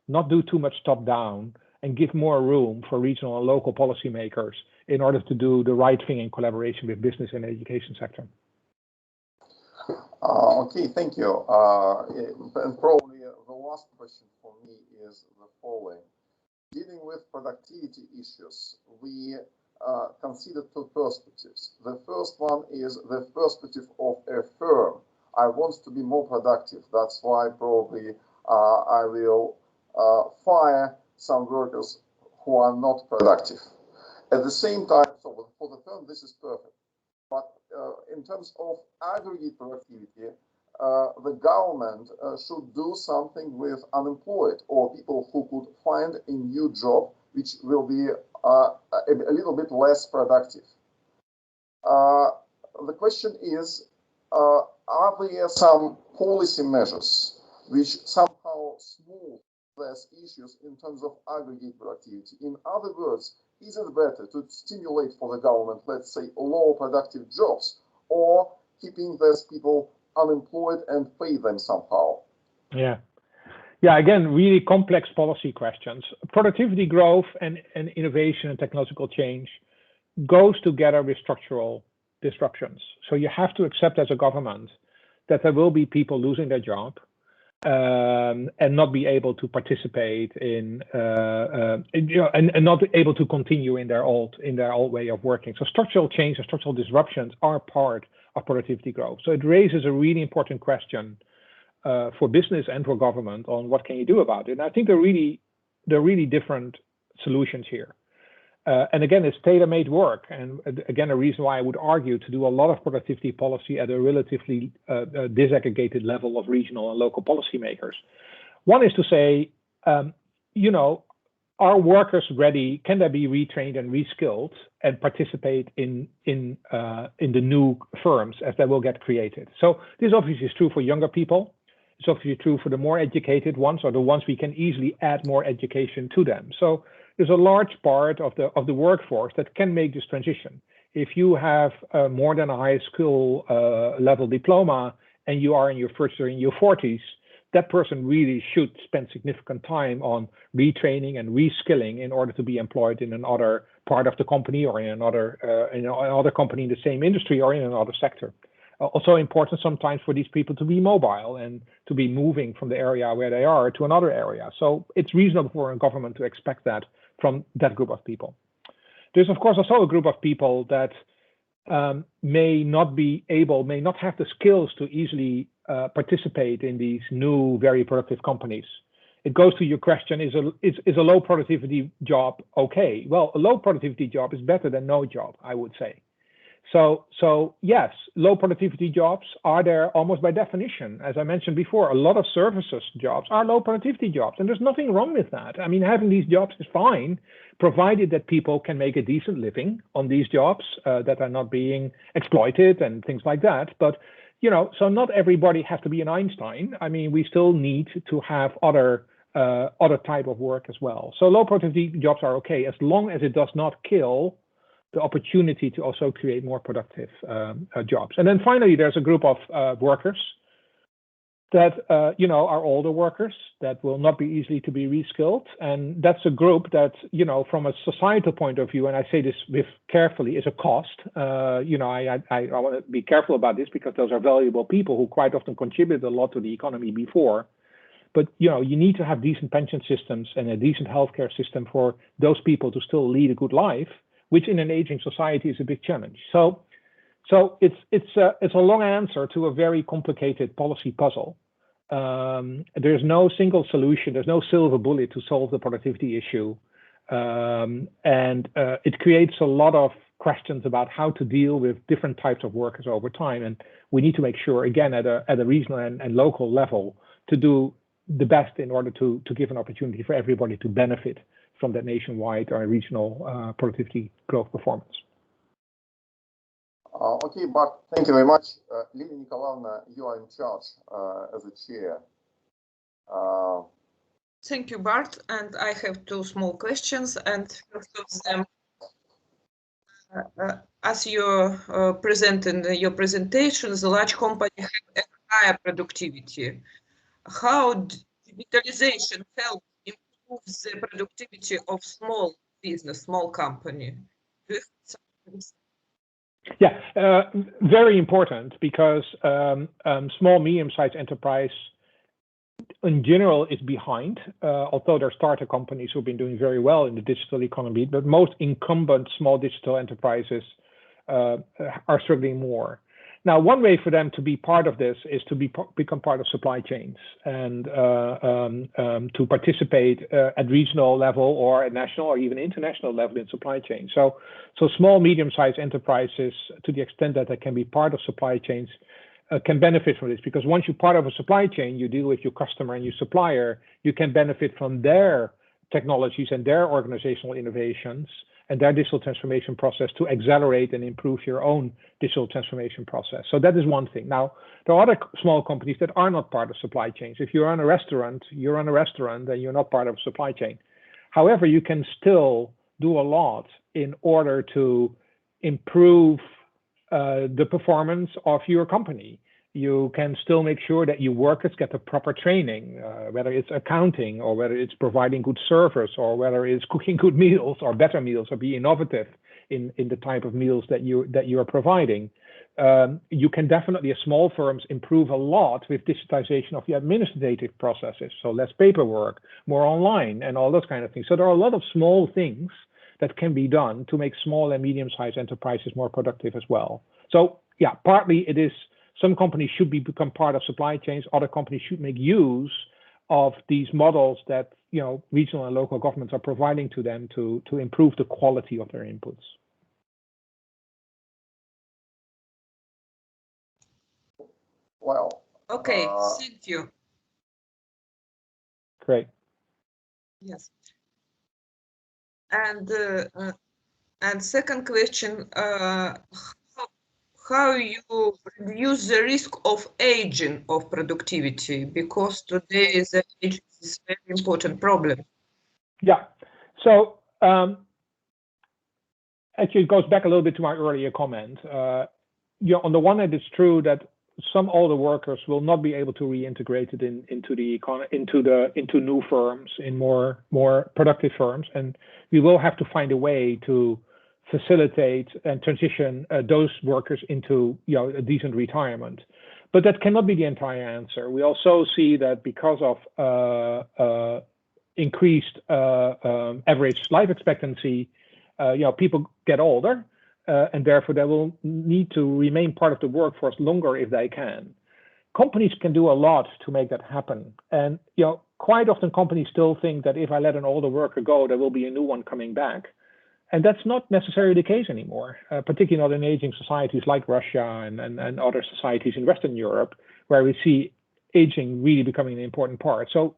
not do too much top down and give more room for regional and local policymakers in order to do the right thing in collaboration with business and education sector. Okay, thank you. And probably the last question for me is the following. Dealing with productivity issues, we consider two perspectives. The first one is the perspective of a firm. I want to be more productive. That's why probably I will fire some workers who are not productive. At the same time, so for the firm, this is perfect. But in terms of aggregate productivity, the government should do something with unemployed or people who could find a new job which will be a little bit less productive. The question is, are there some policy measures which somehow smooth these issues in terms of aggregate productivity? In other words, is it better to stimulate for the government, let's say, low productive jobs, or keeping these people unemployed and pay them somehow? Yeah. Yeah, again, really complex policy questions. Productivity growth and innovation and technological change goes together with structural disruptions. So you have to accept as a government that there will be people losing their job and not be able to participate in, and not able to continue in their old way of working. So structural change and structural disruptions are part of productivity growth. So it raises a really important question for business and for government on what can you do about it. And I think there are really different solutions here. And again, it's tailor-made work. And again, a reason why I would argue to do a lot of productivity policy at a relatively disaggregated level of regional and local policymakers. One is to say, are workers ready? Can they be retrained and reskilled and participate in the new firms as they will get created? So this obviously is true for younger people. It's obviously true for the more educated ones, or the ones we can easily add more education to them. So there's a large part of the workforce that can make this transition. If you have more than a high school level diploma and you are in your first or in your 40s, that person really should spend significant time on retraining and reskilling in order to be employed in another part of the company, or in another company in the same industry, or in another sector. Also important sometimes for these people to be mobile and to be moving from the area where they are to another area. So it's reasonable for a government to expect that from that group of people. There's of course also a group of people that may not have the skills to easily participate in these new, very productive companies. It goes to your question, is a low productivity job okay? Well, a low productivity job is better than no job, I would say. So yes, low productivity jobs are there almost by definition. As I mentioned before, a lot of services jobs are low productivity jobs, and there's nothing wrong with that. I mean, having these jobs is fine, provided that people can make a decent living on these jobs that are not being exploited and things like that. But so not everybody has to be an Einstein. I mean, we still need to have other type of work as well. So low productivity jobs are okay as long as it does not kill the opportunity to also create more productive jobs. And then finally, there's a group of workers that are older workers that will not be easily to be reskilled, and that's a group that from a societal point of view, and I say this with carefully, is a cost. I want to be careful about this because those are valuable people who quite often contributed a lot to the economy before. But you need to have decent pension systems and a decent healthcare system for those people to still lead a good life, which in an aging society is a big challenge. So it's a long answer to a very complicated policy puzzle. There's no single solution. There's no silver bullet to solve the productivity issue, and it creates a lot of questions about how to deal with different types of workers over time. And we need to make sure, again, at a regional and local level, to do the best in order to give an opportunity for everybody to benefit from that nationwide or regional productivity growth performance. Okay, Bart, thank you very much. Lina Nikolaevna, you are in charge as a chair. Thank you, Bart. And I have two small questions. And first of them, as you present in your presentation, the large company have a higher productivity. How digitalization helps improve the productivity of small business, small company? Yeah, very important, because small, medium-sized enterprise in general is behind, although there are startup companies who've been doing very well in the digital economy, but most incumbent small digital enterprises are struggling more. Now, one way for them to be part of this is to become part of supply chains and to participate at regional level or at national or even international level in supply chains. So small, medium-sized enterprises, to the extent that they can be part of supply chains, can benefit from this, because once you're part of a supply chain, you deal with your customer and your supplier, you can benefit from their technologies and their organizational innovations and their digital transformation process to accelerate and improve your own digital transformation process. So that is one thing. Now, there are other small companies that are not part of supply chains. If you run a restaurant, and you're not part of a supply chain. However, you can still do a lot in order to improve the performance of your company. You can still make sure that your workers get the proper training, whether it's accounting or whether it's providing good service or whether it's cooking good meals or better meals or be innovative in the type of meals that you are providing. You can definitely, as small firms, improve a lot with digitization of the administrative processes. So less paperwork, more online and all those kind of things. So there are a lot of small things that can be done to make small and medium-sized enterprises more productive as well. So yeah, partly it is some companies should become part of supply chains. Other companies should make use of these models that regional and local governments are providing to them to improve the quality of their inputs. Well, okay, thank you. Great. Yes. And second question, how you reduce the risk of aging of productivity, because today the aging is a very important problem. Yeah. So actually, it goes back a little bit to my earlier comment. On the one hand, it's true that some older workers will not be able to reintegrate it into new firms, in more productive firms, and we will have to find a way to facilitate and transition those workers into a decent retirement. But that cannot be the entire answer. We also see that because of increased average life expectancy, people get older, and therefore they will need to remain part of the workforce longer if they can. Companies can do a lot to make that happen. And quite often companies still think that if I let an older worker go, there will be a new one coming back. And that's not necessarily the case anymore, particularly not in aging societies like Russia and other societies in Western Europe, where we see aging really becoming an important part. So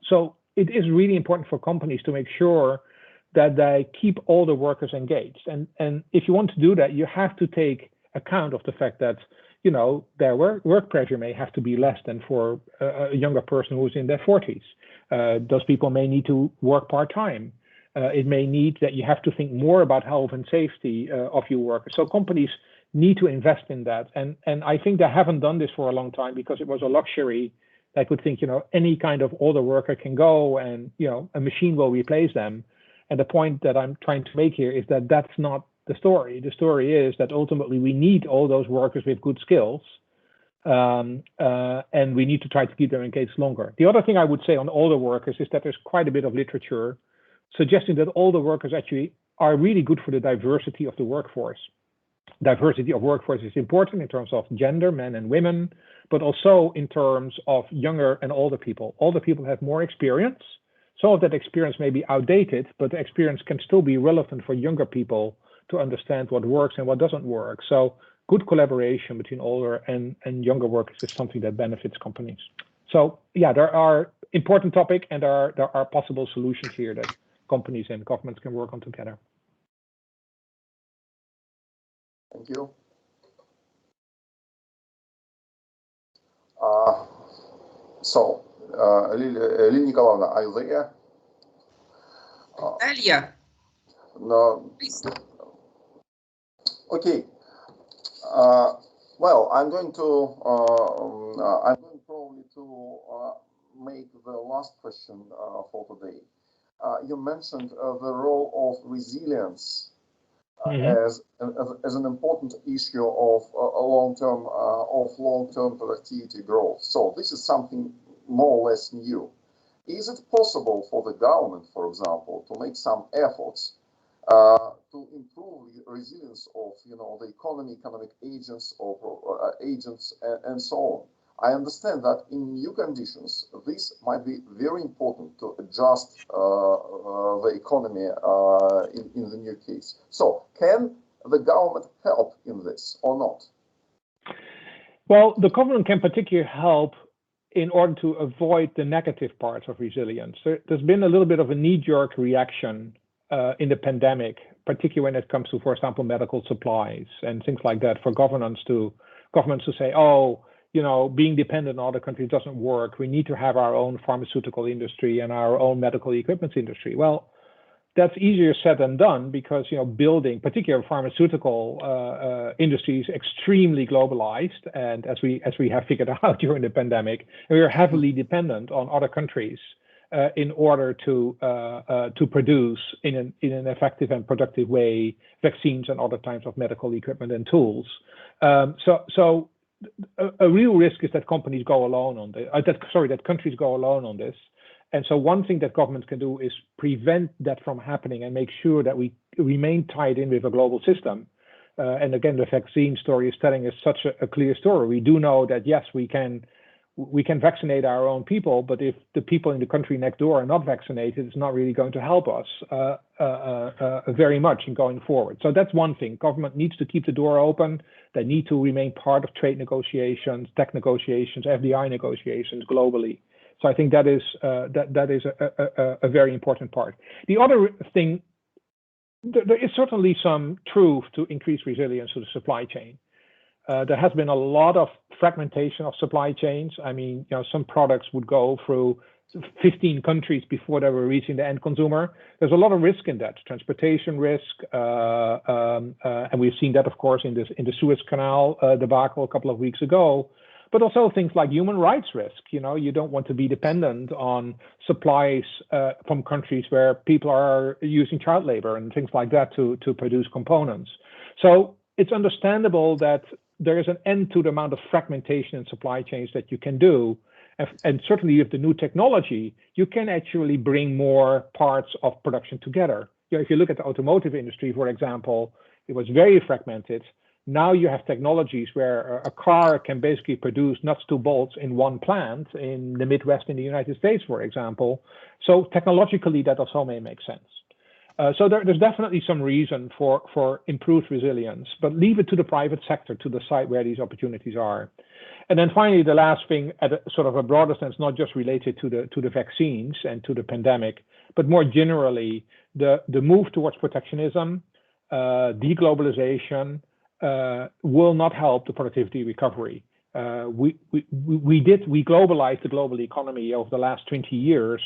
it is really important for companies to make sure that they keep all the workers engaged. And if you want to do that, you have to take account of the fact that, their work pressure may have to be less than for a younger person who's in their 40s. Those people may need to work part-time. It may need that you have to think more about health and safety of your workers. So companies need to invest in that. And I think they haven't done this for a long time because it was a luxury. They could think, any kind of older worker can go and, a machine will replace them. And the point that I'm trying to make here is that that's not the story. The story is that ultimately we need all those workers with good skills. And we need to try to keep them engaged longer. The other thing I would say on older workers is that there's quite a bit of literature suggesting that older workers actually are really good for the diversity of the workforce. Diversity of workforce is important in terms of gender, men and women, but also in terms of younger and older people. Older people have more experience. Some of that experience may be outdated, but the experience can still be relevant for younger people to understand what works and what doesn't work. So good collaboration between older and younger workers is something that benefits companies. So yeah, there are important topics and there are possible solutions here that companies and governments can work on together. Thank you. Lily Nikolaevna, are you there? Alia. No. Please. Okay. Well, I'm going probably to make the last question for today. You mentioned the role of resilience as an important issue of long-term productivity growth. So this is something more or less new. Is it possible for the government, for example, to make some efforts to improve the resilience of the economy, economic agents, or agents, and so on. I understand that in new conditions, this might be very important to adjust the economy in the new case. So, can the government help in this or not? Well, the government can particularly help in order to avoid the negative parts of resilience. There's been a little bit of a knee-jerk reaction in the pandemic, particularly when it comes to, for example, medical supplies and things like that, for governments to say, oh, being dependent on other countries doesn't work. We need to have our own pharmaceutical industry and our own medical equipment industry. Well, that's easier said than done because, building, particularly pharmaceutical industry is extremely globalized. And as we have figured out during the pandemic, we are heavily dependent on other countries in order to produce in an effective and productive way vaccines and other types of medical equipment and tools. So a real risk is that companies go alone on this. That countries go alone on this. And so one thing that governments can do is prevent that from happening and make sure that we remain tied in with a global system. And again, the vaccine story is telling us such a clear story. We do know that, yes, we can vaccinate our own people, but if the people in the country next door are not vaccinated, it's not really going to help us very much in going forward. So that's one thing. Government needs to keep the door open. They need to remain part of trade negotiations, tech negotiations, FDI negotiations globally. So I think that is a very important part. The other thing, there is certainly some truth to increase resilience to the supply chain. There has been a lot of fragmentation of supply chains. I mean, some products would go through 15 countries before they were reaching the end consumer. There's a lot of risk in that, transportation risk, and we've seen that, of course, in the Suez Canal debacle a couple of weeks ago. But also things like human rights risk. You don't want to be dependent on supplies from countries where people are using child labor and things like that to produce components. So it's understandable that there is an end to the amount of fragmentation in supply chains that you can do. And certainly with the new technology, you can actually bring more parts of production together. If you look at the automotive industry, for example, it was very fragmented. Now you have technologies where a car can basically produce nuts to bolts in one plant in the Midwest in the United States, for example. So technologically, that also may make sense. So there's definitely some reason for improved resilience, but leave it to the private sector to decide where these opportunities are. And then finally, the last thing, at a sort of a broader sense, not just related to the vaccines and to the pandemic, but more generally, the move towards protectionism, deglobalization, will not help the productivity recovery. We globalized the global economy over the last 20 years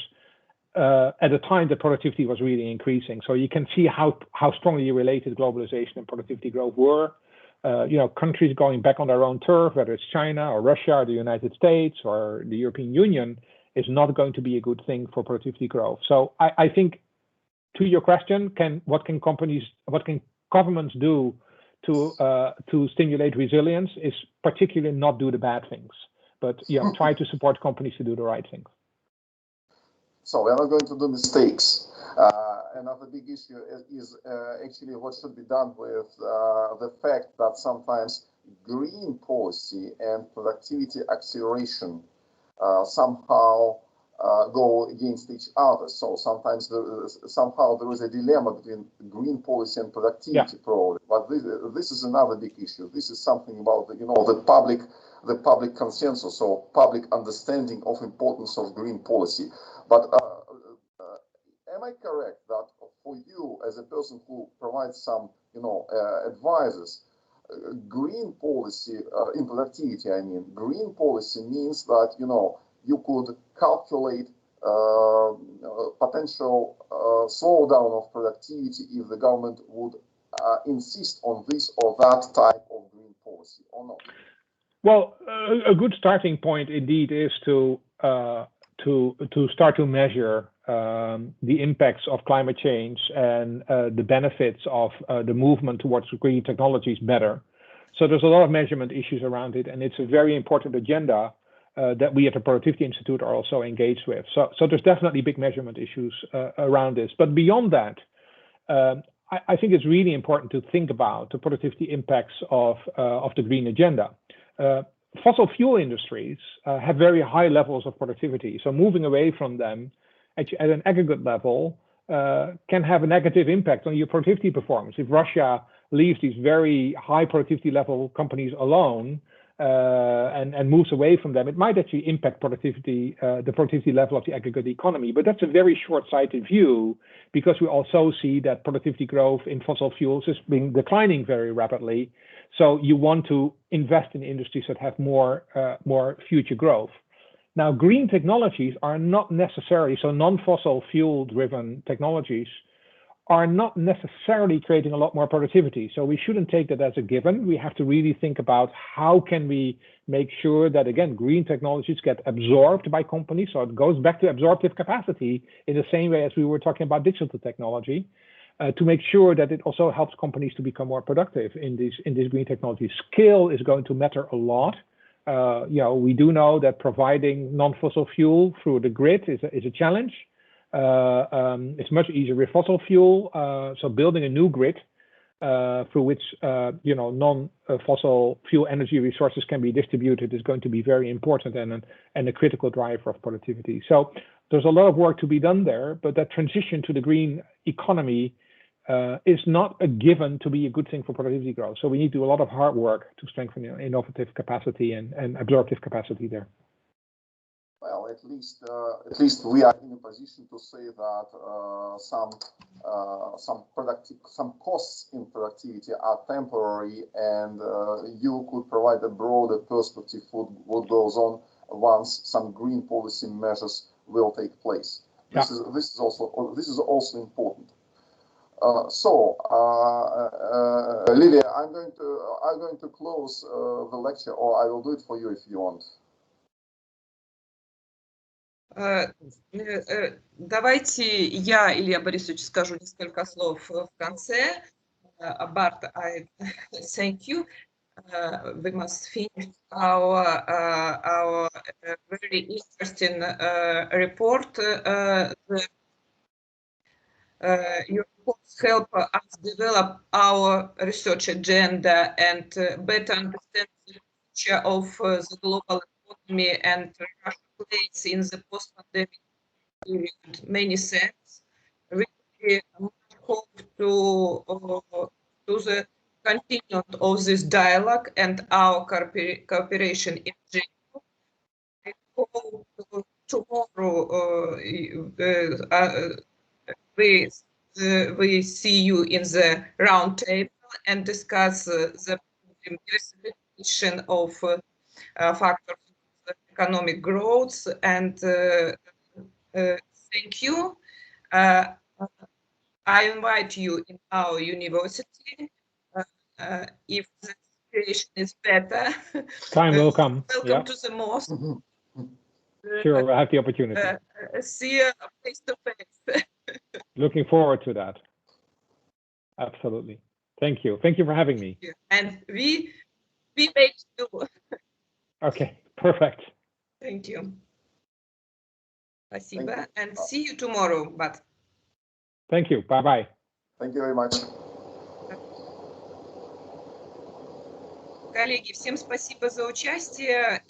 at a time that productivity was really increasing. So you can see how strongly related globalization and productivity growth were. Countries going back on their own turf, whether it's China or Russia or the United States or the European Union, is not going to be a good thing for productivity growth. So I think, to your question, what can governments do to stimulate resilience is particularly not do the bad things, but try to support companies to do the right things. So we're not going to do mistakes. Another big issue is actually what should be done with the fact that sometimes green policy and productivity acceleration somehow go against each other. So sometimes somehow there is a dilemma between green policy and productivity, probably. But this is another big issue. This is something about the public consensus or public understanding of importance of green policy. But am I correct that for you as a person who provides some advices, green policy in productivity, I mean, green policy means that you could calculate potential slowdown of productivity if the government would insist on this or that type of green policy, or not? Well, a good starting point indeed is to start to measure the impacts of climate change and the benefits of the movement towards green technologies better. So there's a lot of measurement issues around it, and it's a very important agenda that we at the Productivity Institute are also engaged with. So there's definitely big measurement issues around this. But beyond that, I think it's really important to think about the productivity impacts of the green agenda. Fossil fuel industries have very high levels of productivity, so moving away from them at an aggregate level can have a negative impact on your productivity performance. If Russia leaves these very high productivity level companies alone and moves away from them, it might actually impact productivity, the productivity level of the aggregate economy. But that's a very short-sighted view, because we also see that productivity growth in fossil fuels is declining very rapidly. So you want to invest in industries that have more future growth. Now, green technologies are not necessarily, so non-fossil fuel driven technologies are not necessarily creating a lot more productivity. So we shouldn't take that as a given. We have to really think about how can we make sure that, again, green technologies get absorbed by companies. So it goes back to absorptive capacity in the same way as we were talking about digital technology, to make sure that it also helps companies to become more productive in these green technologies. Scale is going to matter a lot. We do know that providing non-fossil fuel through the grid is a challenge. It's much easier with fossil fuel. So building a new grid through which non-fossil fuel energy resources can be distributed is going to be very important and a critical driver of productivity. So there's a lot of work to be done there, but that transition to the green economy is not a given to be a good thing for productivity growth. So we need to do a lot of hard work to strengthen innovative capacity and absorptive capacity there. Well, at least we are in a position to say that some costs in productivity are temporary, and you could provide a broader perspective for what goes on once some green policy measures will take place. Yeah. This is also important. Livia, I'm going to close the lecture, or I will do it for you if you want. Давайте я, Илья Борисович, скажу несколько слов в конце. Bart, I thank you. We must finish our very interesting report. Your reports help us develop our research agenda and better understand the future of the global economy and Russia's place in the post-pandemic period. Many thanks. We hope to the continuation of this dialogue and our cooperation in general. I hope tomorrow we see you in the round table and discuss the diversification of factors of economic growth. And thank you. I invite you in our university. If the situation is better, time will come. Welcome to the mosque. Sure, we'll have the opportunity. See you face to face. Looking forward to that. Absolutely. Thank you. Thank you for having me. And we make you. Okay, perfect. Thank you. Спасибо. And see you tomorrow, Bart. Thank you. Bye-bye. Thank you very much. Коллеги, всем спасибо за участие.